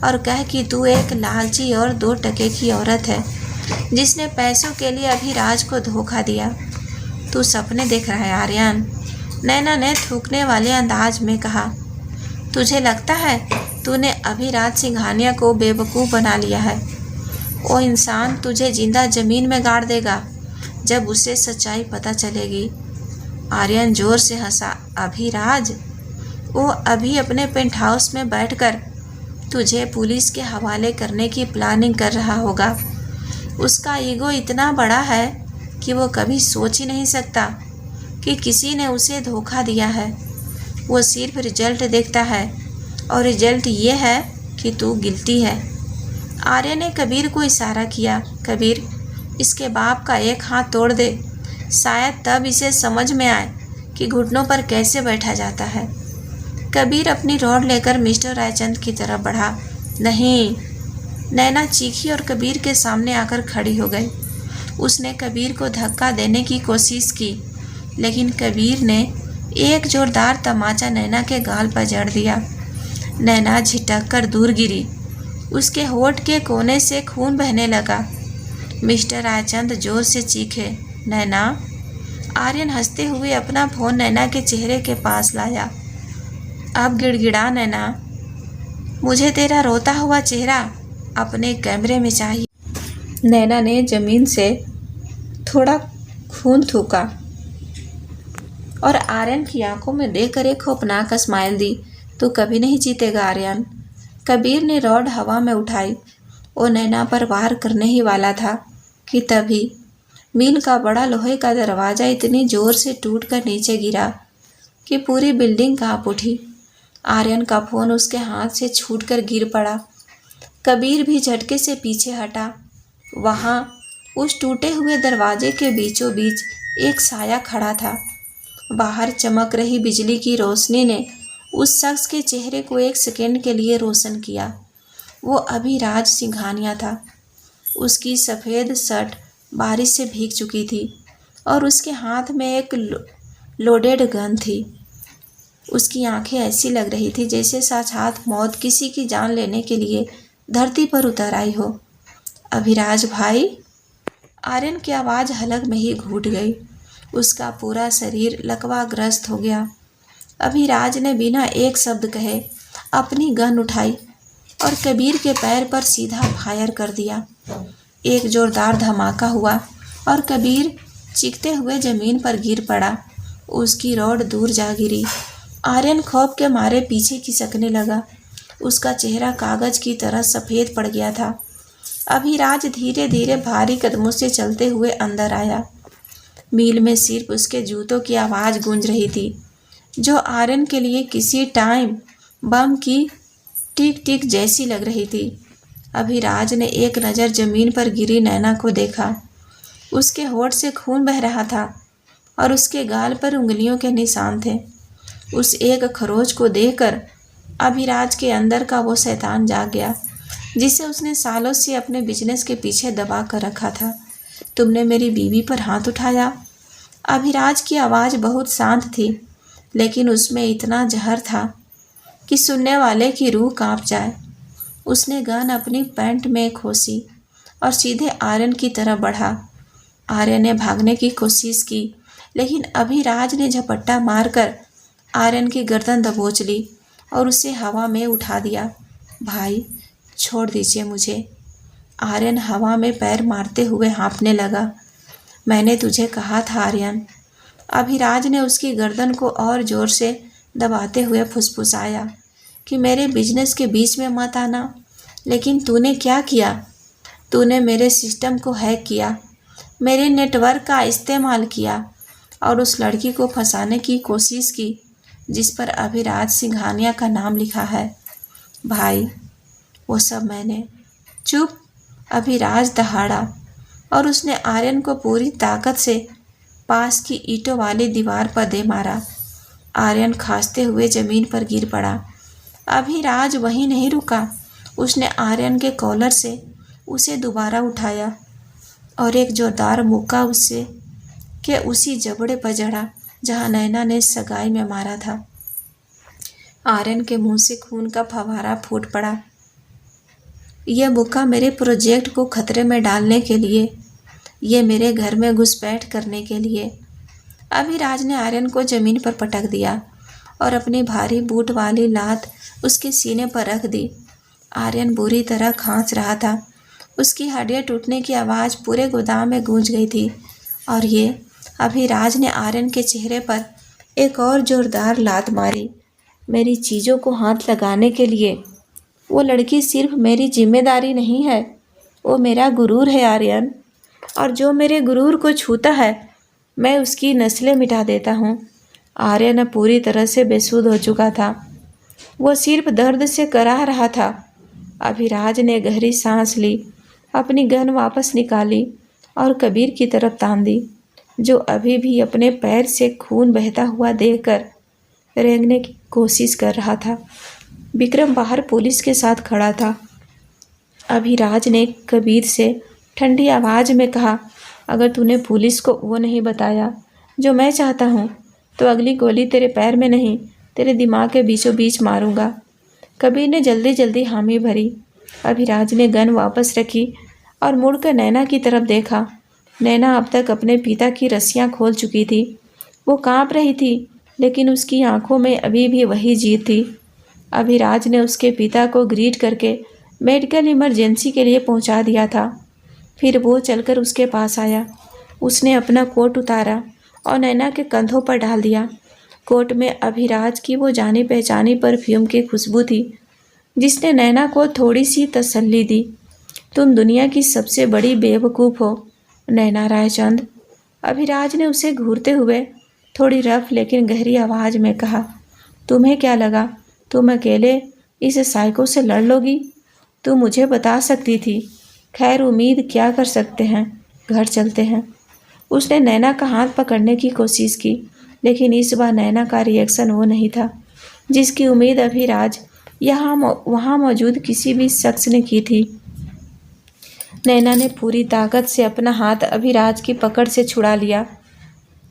और कह कि तू एक लालची और 2 टके की औरत है जिसने पैसों के लिए अभिराज को धोखा दिया। तू सपने देख रहा है आर्यन, नैना ने थूकने वाले अंदाज में कहा। तुझे लगता है तूने अभिराज सिंघानिया को बेवकूफ़ बना लिया है। वो इंसान तुझे जिंदा ज़मीन में गाड़ देगा जब उसे सच्चाई पता चलेगी। आर्यन जोर से हंसा। अभिराज? वो अभी अपने पेंट हाउस में बैठकर तुझे पुलिस के हवाले करने की प्लानिंग कर रहा होगा। उसका ईगो इतना बड़ा है कि वो कभी सोच ही नहीं सकता कि किसी ने उसे धोखा दिया है। वो सिर्फ रिजल्ट देखता है और रिजल्ट ये है कि तू गिल्टी है। आर्य ने कबीर को इशारा किया। कबीर, इसके बाप का एक हाथ तोड़ दे, शायद तब इसे समझ में आए कि घुटनों पर कैसे बैठा जाता है। कबीर अपनी रॉड लेकर मिस्टर रायचंद की तरफ बढ़ा। नहीं, नैना चीखी और कबीर के सामने आकर खड़ी हो गई। उसने कबीर को धक्का देने की कोशिश की, लेकिन कबीर ने एक जोरदार तमाचा नैना के गाल पर जड़ दिया। नैना झिटक कर दूर गिरी। उसके होठ के कोने से खून बहने लगा। मिस्टर रायचंद जोर से चीखे, नैना। आर्यन हंसते हुए अपना फ़ोन नैना के चेहरे के पास लाया। अब गिड़गिड़ा नैना, मुझे तेरा रोता हुआ चेहरा अपने कैमरे में चाहिए। नैना ने ज़मीन से थोड़ा खून थूका और आर्यन की आंखों में देखकर एक खौफनाक स्माइल दी। तू कभी नहीं जीतेगा आर्यन। कबीर ने रॉड हवा में उठाई और नैना पर वार करने ही वाला था कि तभी मील का बड़ा लोहे का दरवाज़ा इतनी ज़ोर से टूटकर नीचे गिरा कि पूरी बिल्डिंग कांप उठी। आर्यन का फ़ोन उसके हाथ से छूटकर गिर पड़ा। कबीर भी झटके से पीछे हटा। वहाँ उस टूटे हुए दरवाजे के बीचों बीच एक साया खड़ा था। बाहर चमक रही बिजली की रोशनी ने उस शख्स के चेहरे को एक सेकंड के लिए रोशन किया। वो अभिराज सिंघानिया था। उसकी सफ़ेद शर्ट बारिश से भीग चुकी थी और उसके हाथ में एक लोडेड गन थी। उसकी आंखें ऐसी लग रही थी जैसे साक्षात मौत किसी की जान लेने के लिए धरती पर उतर आई हो। अभिराज भाई? आर्यन की आवाज़ हलक में ही घूट गई। उसका पूरा शरीर लकवाग्रस्त हो गया। अभिराज ने बिना एक शब्द कहे अपनी गन उठाई और कबीर के पैर पर सीधा फायर कर दिया। एक जोरदार धमाका हुआ और कबीर चीखते हुए ज़मीन पर गिर पड़ा। उसकी रॉड दूर जा गिरी। आर्यन खौफ के मारे पीछे खिसकने लगा। उसका चेहरा कागज़ की तरह सफ़ेद पड़ गया था। अभिराज धीरे धीरे भारी कदमों से चलते हुए अंदर आया। मील में सिर्फ उसके जूतों की आवाज़ गूंज रही थी, जो आर्यन के लिए किसी टाइम बम की टिक टिक जैसी लग रही थी। अभिराज ने एक नज़र ज़मीन पर गिरी नैना को देखा। उसके होठ से खून बह रहा था और उसके गाल पर उंगलियों के निशान थे। उस एक खरोच को देखकर अभिराज के अंदर का वो शैतान जाग गया जिसे उसने सालों से अपने बिजनेस के पीछे दबा कर रखा था। तुमने मेरी बीवी पर हाथ उठाया? अभिराज की आवाज़ बहुत शांत थी, लेकिन उसमें इतना जहर था कि सुनने वाले की रूह कांप जाए। उसने गन अपनी पैंट में खोसी और सीधे आर्यन की तरफ बढ़ा। आर्यन ने भागने की कोशिश की, लेकिन अभिराज ने झपट्टा मारकर आर्यन की गर्दन दबोच ली और उसे हवा में उठा दिया। भाई, छोड़ दीजिए मुझे। आर्यन हवा में पैर मारते हुए हाँफने लगा। मैंने तुझे कहा था आर्यन। अभिराज ने उसकी गर्दन को और ज़ोर से दबाते हुए फुसफुसाया कि मेरे बिजनेस के बीच में मत आना। लेकिन तूने क्या किया? तूने मेरे सिस्टम को हैक किया, मेरे नेटवर्क का इस्तेमाल किया और उस लड़की को फंसाने की कोशिश की जिस पर अभिराज सिंघानिया का नाम लिखा है। भाई, वो सब मैंने। चुप! अभिराज दहाड़ा और उसने आर्यन को पूरी ताकत से पास की ईंटों वाली दीवार पर दे मारा। आर्यन खांसते हुए जमीन पर गिर पड़ा। अभिराज वहीं नहीं रुका। उसने आर्यन के कॉलर से उसे दोबारा उठाया और एक जोरदार मुक्का उसी जबड़े पर जड़ा जहां नैना ने सगाई में मारा था। आर्यन के मुंह से खून का फव्वारा फूट पड़ा। यह मुक्का मेरे प्रोजेक्ट को खतरे में डालने के लिए, ये मेरे घर में घुसपैठ करने के लिए। अभिराज ने आर्यन को जमीन पर पटक दिया और अपनी भारी बूट वाली लात उसके सीने पर रख दी। आर्यन बुरी तरह खांस रहा था। उसकी हड्डियां टूटने की आवाज़ पूरे गोदाम में गूंज गई थी और ये अभिराज ने आर्यन के चेहरे पर एक और जोरदार लात मारी। मेरी चीज़ों को हाथ लगाने के लिए। वो लड़की सिर्फ मेरी जिम्मेदारी नहीं है, वो मेरा गुरूर है आर्यन, और जो मेरे गुरूर को छूता है मैं उसकी नस्लें मिटा देता हूँ। आर्यन अब पूरी तरह से बेसुध हो चुका था। वो सिर्फ दर्द से कराह रहा था। अभिराज ने गहरी सांस ली, अपनी गन वापस निकाली और कबीर की तरफ तान दी, जो अभी भी अपने पैर से खून बहता हुआ देखकर रेंगने की कोशिश कर रहा था। विक्रम बाहर पुलिस के साथ खड़ा था। अभिराज ने कबीर से ठंडी आवाज़ में कहा, अगर तूने पुलिस को वो नहीं बताया जो मैं चाहता हूँ तो अगली गोली तेरे पैर में नहीं, तेरे दिमाग के बीचों बीच मारूंगा। कबीर ने जल्दी जल्दी हामी भरी। अभिराज ने गन वापस रखी और मुड़कर नैना की तरफ देखा। नैना अब तक अपने पिता की रस्सियाँ खोल चुकी थी। वो काँप रही थी, लेकिन उसकी आंखों में अभी भी वही जीत थी। अभिराज ने उसके पिता को ग्रीट करके मेडिकल इमरजेंसी के लिए पहुंचा दिया था। फिर वो चलकर उसके पास आया। उसने अपना कोट उतारा और नैना के कंधों पर डाल दिया। कोट में अभिराज की वो जानी पहचानी परफ्यूम की खुशबू थी, जिसने नैना को थोड़ी सी तसल्ली दी। तुम दुनिया की सबसे बड़ी बेवकूफ़ हो नैना रायचंद, अभिराज ने उसे घूरते हुए थोड़ी रफ लेकिन गहरी आवाज़ में कहा। तुम्हें क्या लगा तुम अकेले इस साइको से लड़ लोगी? तुम मुझे बता सकती थी। खैर, उम्मीद क्या कर सकते हैं, घर चलते हैं। उसने नैना का हाथ पकड़ने की कोशिश की, लेकिन इस बार नैना का रिएक्शन वो नहीं था जिसकी उम्मीद अभिराज वहाँ मौजूद किसी भी शख्स ने की थी। नैना ने पूरी ताकत से अपना हाथ अभिराज की पकड़ से छुड़ा लिया।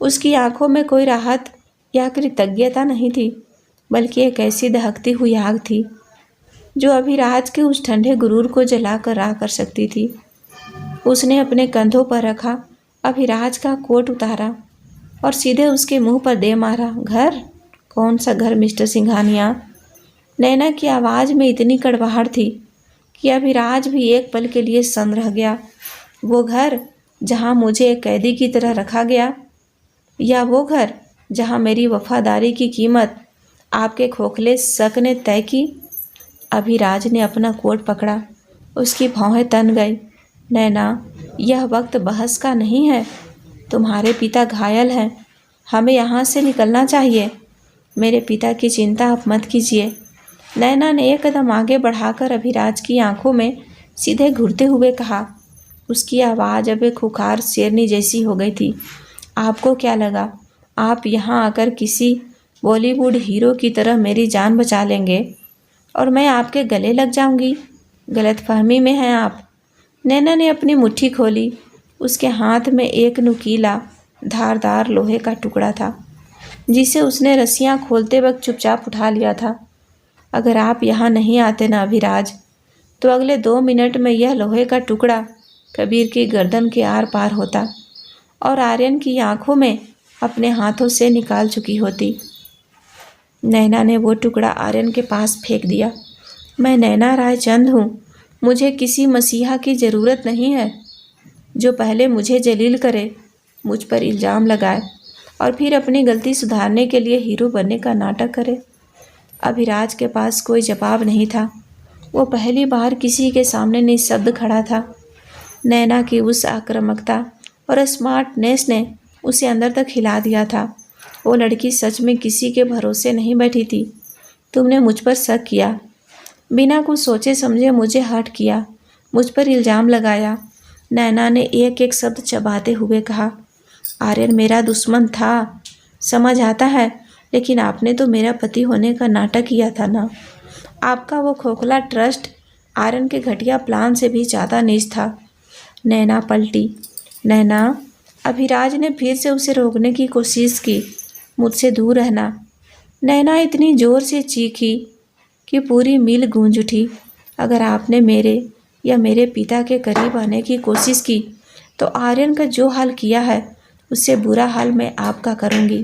उसकी आंखों में कोई राहत या कृतज्ञता नहीं थी, बल्कि एक ऐसी दहकती हुई आग थी जो अभिराज के उस ठंडे गुरूर को जला कर राख कर सकती थी। उसने अपने कंधों पर रखा, अभिराज का कोट उतारा और सीधे उसके मुंह पर दे मारा। घर? कौन सा घर मिस्टर सिंघानिया? नैना की आवाज़ में इतनी कड़वाहट थी कि अभिराज भी एक पल के लिए सन्न रह गया। वो घर जहाँ मुझे एक कैदी की तरह रखा गया, या वो घर जहाँ मेरी वफादारी की कीमत आपके खोखले शक ने तय की? अभिराज ने अपना कोट पकड़ा। उसकी भौहें तन गई। नैना, यह वक्त बहस का नहीं है। तुम्हारे पिता घायल हैं, हमें यहाँ से निकलना चाहिए। मेरे पिता की चिंता आप मत कीजिए। नैना ने एक कदम आगे बढ़ाकर अभिराज की आंखों में सीधे घूरते हुए कहा। उसकी आवाज़ अब एक खुखार शेरनी जैसी हो गई थी। आपको क्या लगा आप यहाँ आकर किसी बॉलीवुड हीरो की तरह मेरी जान बचा लेंगे और मैं आपके गले लग जाऊंगी? गलतफहमी में हैं आप। नैना ने अपनी मुट्ठी खोली। उसके हाथ में एक नुकीला धारदार लोहे का टुकड़ा था, जिसे उसने रस्सियाँ खोलते वक्त चुपचाप उठा लिया था। अगर आप यहाँ नहीं आते ना अभिराज, तो अगले 2 मिनट में यह लोहे का टुकड़ा कबीर की गर्दन के आर पार होता और आर्यन की आंखों में अपने हाथों से निकाल चुकी होती। नैना ने वो टुकड़ा आर्यन के पास फेंक दिया। मैं नैना रायचंद हूँ। मुझे किसी मसीहा की ज़रूरत नहीं है जो पहले मुझे जलील करे, मुझ पर इल्ज़ाम लगाए और फिर अपनी गलती सुधारने के लिए हीरो बनने का नाटक करे। अभिराज के पास कोई जवाब नहीं था। वो पहली बार किसी के सामने निःशब्द खड़ा था। नैना की उस आक्रामकता और स्मार्टनेस ने उसे अंदर तक हिला दिया था। वो लड़की सच में किसी के भरोसे नहीं बैठी थी। तुमने मुझ पर शक किया, बिना कुछ सोचे समझे मुझे हर्ट किया, मुझ पर इल्ज़ाम लगाया। नैना ने एक एक शब्द चबाते हुए कहा। आर्यन मेरा दुश्मन था, समझ आता है, लेकिन आपने तो मेरा पति होने का नाटक किया था ना। आपका वो खोखला ट्रस्ट आर्यन के घटिया प्लान से भी ज़्यादा नीच था। नैना पलटी। नैना, अभिराज ने फिर से उसे रोकने की कोशिश की। मुझसे दूर रहना। नैना इतनी ज़ोर से चीखी कि पूरी मिल गूंज उठी। अगर आपने मेरे या मेरे पिता के करीब आने की कोशिश की तो आर्यन का जो हाल किया है उससे बुरा हाल मैं आपका करूंगी।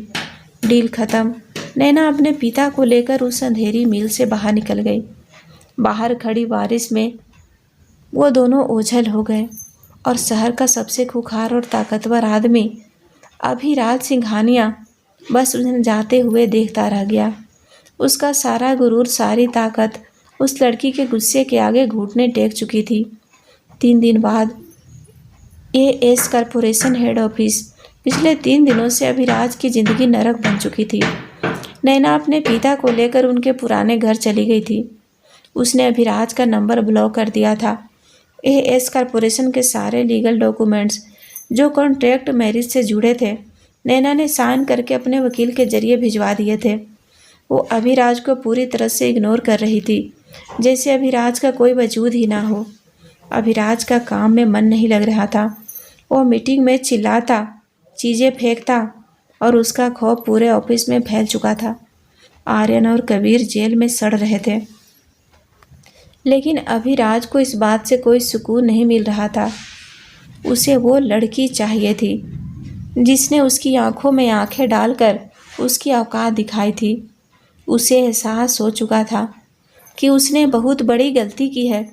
डील ख़त्म। नैना अपने पिता को लेकर उस अंधेरी मिल से बाहर निकल गई। बाहर खड़ी बारिश में वो दोनों ओझल हो गए और शहर का सबसे खूंखार और ताकतवर आदमी अभिराज सिंघानिया बस उन्हें जाते हुए देखता रह गया। उसका सारा गुरूर, सारी ताकत उस लड़की के गुस्से के आगे घुटने टेक चुकी थी। 3 दिन बाद एएस कॉरपोरेशन हेड ऑफिस। पिछले 3 दिनों से अभिराज की जिंदगी नरक बन चुकी थी। नैना अपने पिता को लेकर उनके पुराने घर चली गई थी। उसने अभिराज का नंबर ब्लॉक कर दिया था। एएस कॉरपोरेशन के सारे लीगल डॉक्यूमेंट्स जो कॉन्ट्रैक्ट मैरिज से जुड़े थे, नैना ने साइन करके अपने वकील के जरिए भिजवा दिए थे। वो अभिराज को पूरी तरह से इग्नोर कर रही थी, जैसे अभिराज का कोई वजूद ही ना हो। अभिराज का काम में मन नहीं लग रहा था। वो मीटिंग में चिल्लाता, चीज़ें फेंकता और उसका खौफ पूरे ऑफिस में फैल चुका था। आर्यन और कबीर जेल में सड़ रहे थे, लेकिन अभिराज को इस बात से कोई सुकून नहीं मिल रहा था। उसे वो लड़की चाहिए थी जिसने उसकी आंखों में आंखें डालकर उसकी औकात दिखाई थी। उसे एहसास हो चुका था कि उसने बहुत बड़ी गलती की है।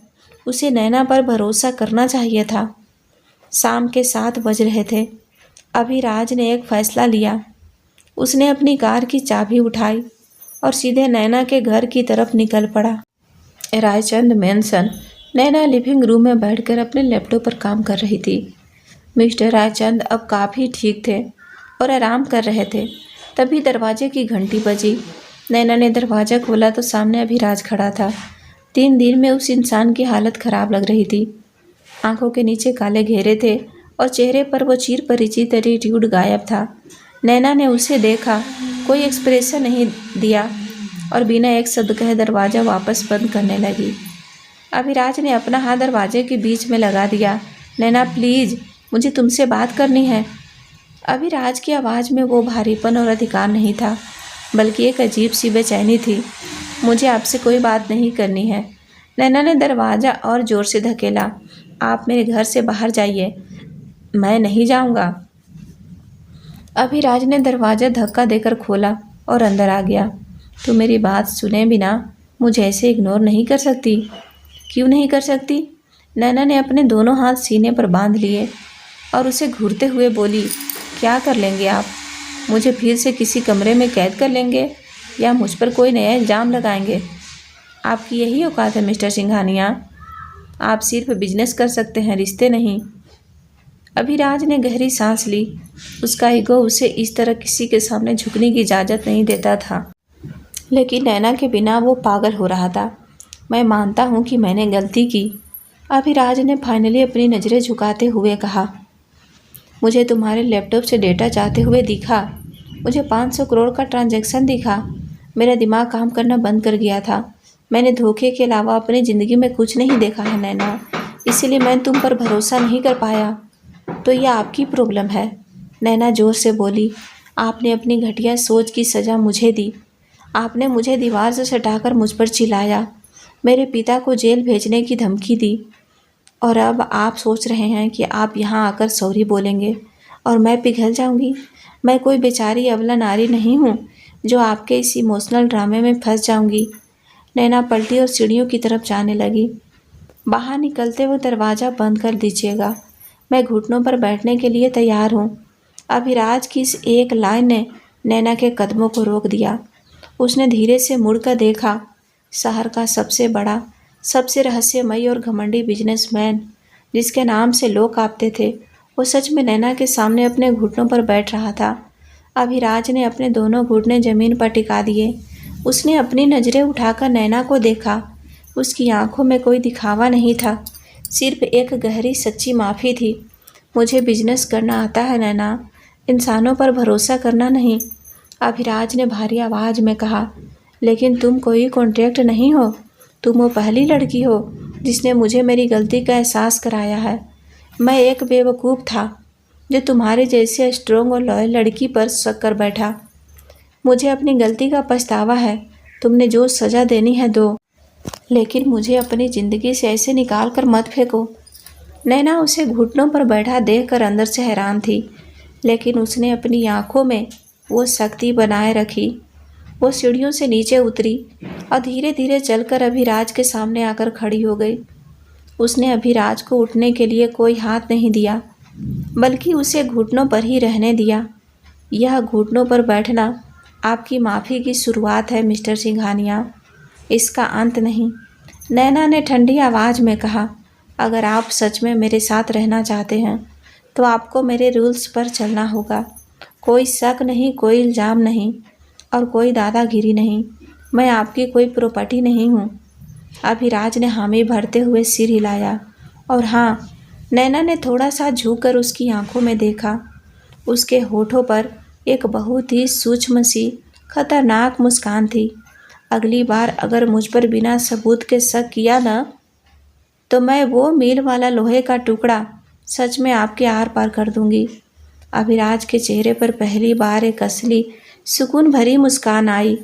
उसे नैना पर भरोसा करना चाहिए था। शाम के 7 बज रहे थे। अभिराज ने एक फैसला लिया। उसने अपनी कार की चाबी उठाई और सीधे नैना के घर की तरफ निकल पड़ा। रायचंद मैंसन। नैना लिविंग रूम में बैठकर अपने लैपटॉप पर काम कर रही थी। मिस्टर रायचंद अब काफ़ी ठीक थे और आराम कर रहे थे। तभी दरवाजे की घंटी बजी। नैना ने दरवाज़ा खोला तो सामने अभिराज खड़ा था। 3 दिन में उस इंसान की हालत ख़राब लग रही थी। आंखों के नीचे काले घेरे थे और चेहरे पर वो चिर परिचित एटीट्यूड गायब था। नैना ने उसे देखा, कोई एक्सप्रेशन नहीं दिया और बिना एक शब्द कहे दरवाज़ा वापस बंद करने लगी। अभिराज ने अपना हाथ दरवाजे के बीच में लगा दिया। नैना प्लीज़, मुझे तुमसे बात करनी है। अभिराज की आवाज़ में वो भारीपन और अधिकार नहीं था, बल्कि एक अजीब सी बेचैनी थी। मुझे आपसे कोई बात नहीं करनी है। नैना ने दरवाज़ा और ज़ोर से धकेला। आप मेरे घर से बाहर जाइए। मैं नहीं जाऊंगा। अभिराज ने दरवाज़ा धक्का देकर खोला और अंदर आ गया। तुम मेरी बात सुने बिना मुझे ऐसे इग्नोर नहीं कर सकती। क्यों नहीं कर सकती? नैना ने अपने दोनों हाथ सीने पर बांध लिए और उसे घूरते हुए बोली, क्या कर लेंगे आप? मुझे फिर से किसी कमरे में कैद कर लेंगे या मुझ पर कोई नया इल्ज़ाम लगाएंगे? आपकी यही औकात है मिस्टर सिंघानिया? आप सिर्फ बिजनेस कर सकते हैं, रिश्ते नहीं। अभिराज ने गहरी सांस ली। उसका ईगो उसे इस तरह किसी के सामने झुकने की इजाज़त नहीं देता था, लेकिन नैना के बिना वो पागल हो रहा था। मैं मानता हूँ कि मैंने गलती की। अभिराज ने फाइनली अपनी नज़रें झुकाते हुए कहा। मुझे तुम्हारे लैपटॉप से डेटा चाहते हुए दिखा। मुझे 500 करोड़ का ट्रांजैक्शन दिखा। मेरा दिमाग काम करना बंद कर गया था। मैंने धोखे के अलावा अपनी ज़िंदगी में कुछ नहीं देखा है नैना, इसीलिए मैं तुम पर भरोसा नहीं कर पाया। तो यह आपकी प्रॉब्लम है। नैना ज़ोर से बोली। आपने अपनी घटिया सोच की सज़ा मुझे दी। आपने मुझे दीवार से सटाकर मुझ पर चिल्लाया, मेरे पिता को जेल भेजने की धमकी दी, और अब आप सोच रहे हैं कि आप यहाँ आकर सॉरी बोलेंगे और मैं पिघल जाऊँगी। मैं कोई बेचारी अबला नारी नहीं हूँ जो आपके इस इमोशनल ड्रामे में फंस जाऊँगी। नैना पलटी और सीढ़ियों की तरफ जाने लगी। बाहर निकलते हुए दरवाज़ा बंद कर दीजिएगा। मैं घुटनों पर बैठने के लिए तैयार हूँ। अभिराज की इस एक लाइन ने नैना के कदमों को रोक दिया। उसने धीरे से मुड़कर देखा। शहर का सबसे बड़ा, सबसे रहस्यमयी और घमंडी बिजनेसमैन, जिसके नाम से लोग कांपते थे, वो सच में नैना के सामने अपने घुटनों पर बैठ रहा था। अभिराज ने अपने दोनों घुटने जमीन पर टिका दिए। उसने अपनी नजरें उठाकर नैना को देखा। उसकी आंखों में कोई दिखावा नहीं था, सिर्फ एक गहरी सच्ची माफ़ी थी। मुझे बिजनेस करना आता है नैना, इंसानों पर भरोसा करना नहीं, अभिराज ने भारी आवाज़ में कहा। लेकिन तुम कोई कॉन्ट्रैक्ट नहीं हो। तुम वो पहली लड़की हो जिसने मुझे मेरी गलती का एहसास कराया है। मैं एक बेवकूफ़ था जो तुम्हारे जैसे स्ट्रोंग और लॉयल लड़की पर शक कर बैठा। मुझे अपनी गलती का पछतावा है। तुमने जो सज़ा देनी है दो, लेकिन मुझे अपनी ज़िंदगी से ऐसे निकाल कर मत फेंको। नैना उसे घुटनों पर बैठा देखकर अंदर से हैरान थी, लेकिन उसने अपनी आंखों में वो शक्ति बनाए रखी। वो सीढ़ियों से नीचे उतरी और धीरे धीरे चलकर अभिराज के सामने आकर खड़ी हो गई। उसने अभिराज को उठने के लिए कोई हाथ नहीं दिया, बल्कि उसे घुटनों पर ही रहने दिया। यह घुटनों पर बैठना आपकी माफ़ी की शुरुआत है मिस्टर सिंघानिया, इसका अंत नहीं। नैना ने ठंडी आवाज़ में कहा, अगर आप सच में मेरे साथ रहना चाहते हैं तो आपको मेरे रूल्स पर चलना होगा। कोई शक नहीं, कोई इल्ज़ाम नहीं और कोई दादागिरी नहीं। मैं आपकी कोई प्रॉपर्टी नहीं हूँ। अभिराज ने हामी भरते हुए सिर हिलाया। और हाँ, नैना ने थोड़ा सा झुककर उसकी आंखों में देखा। उसके होठों पर एक बहुत ही सूक्ष्म सी खतरनाक मुस्कान थी। अगली बार अगर मुझ पर बिना सबूत के शक किया ना, तो मैं वो मील वाला लोहे का टुकड़ा सच में आपके आर पार कर दूंगी। अभिराज के चेहरे पर पहली बार एक असली सुकून भरी मुस्कान आई।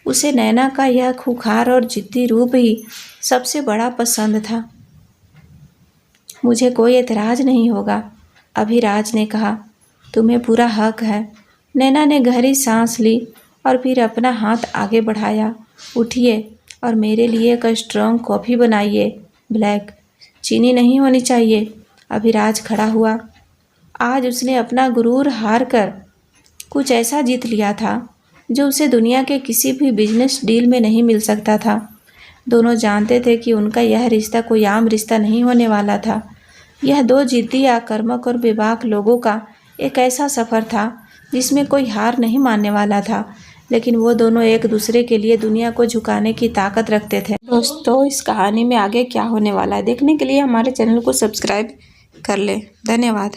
उसे नैना का यह खूंखार और जिद्दी रूप ही सबसे बड़ा पसंद था। मुझे कोई एतराज़ नहीं होगा, अभिराज ने कहा। तुम्हें पूरा हक है। नैना ने गहरी सांस ली और फिर अपना हाथ आगे बढ़ाया। उठिए और मेरे लिए एक स्ट्रॉन्ग कॉफ़ी बनाइए, ब्लैक, चीनी नहीं होनी चाहिए। अभिराज खड़ा हुआ। आज उसने अपना गुरूर हार कर कुछ ऐसा जीत लिया था जो उसे दुनिया के किसी भी बिजनेस डील में नहीं मिल सकता था। दोनों जानते थे कि उनका यह रिश्ता कोई आम रिश्ता नहीं होने वाला था। यह दो जिद्दी, आक्रामक और बेबाक लोगों का एक ऐसा सफ़र था जिसमें कोई हार नहीं मानने वाला था, लेकिन वो दोनों एक दूसरे के लिए दुनिया को झुकाने की ताकत रखते थे। दोस्तों, इस कहानी में आगे क्या होने वाला है देखने के लिए हमारे चैनल को सब्सक्राइब कर लें। धन्यवाद।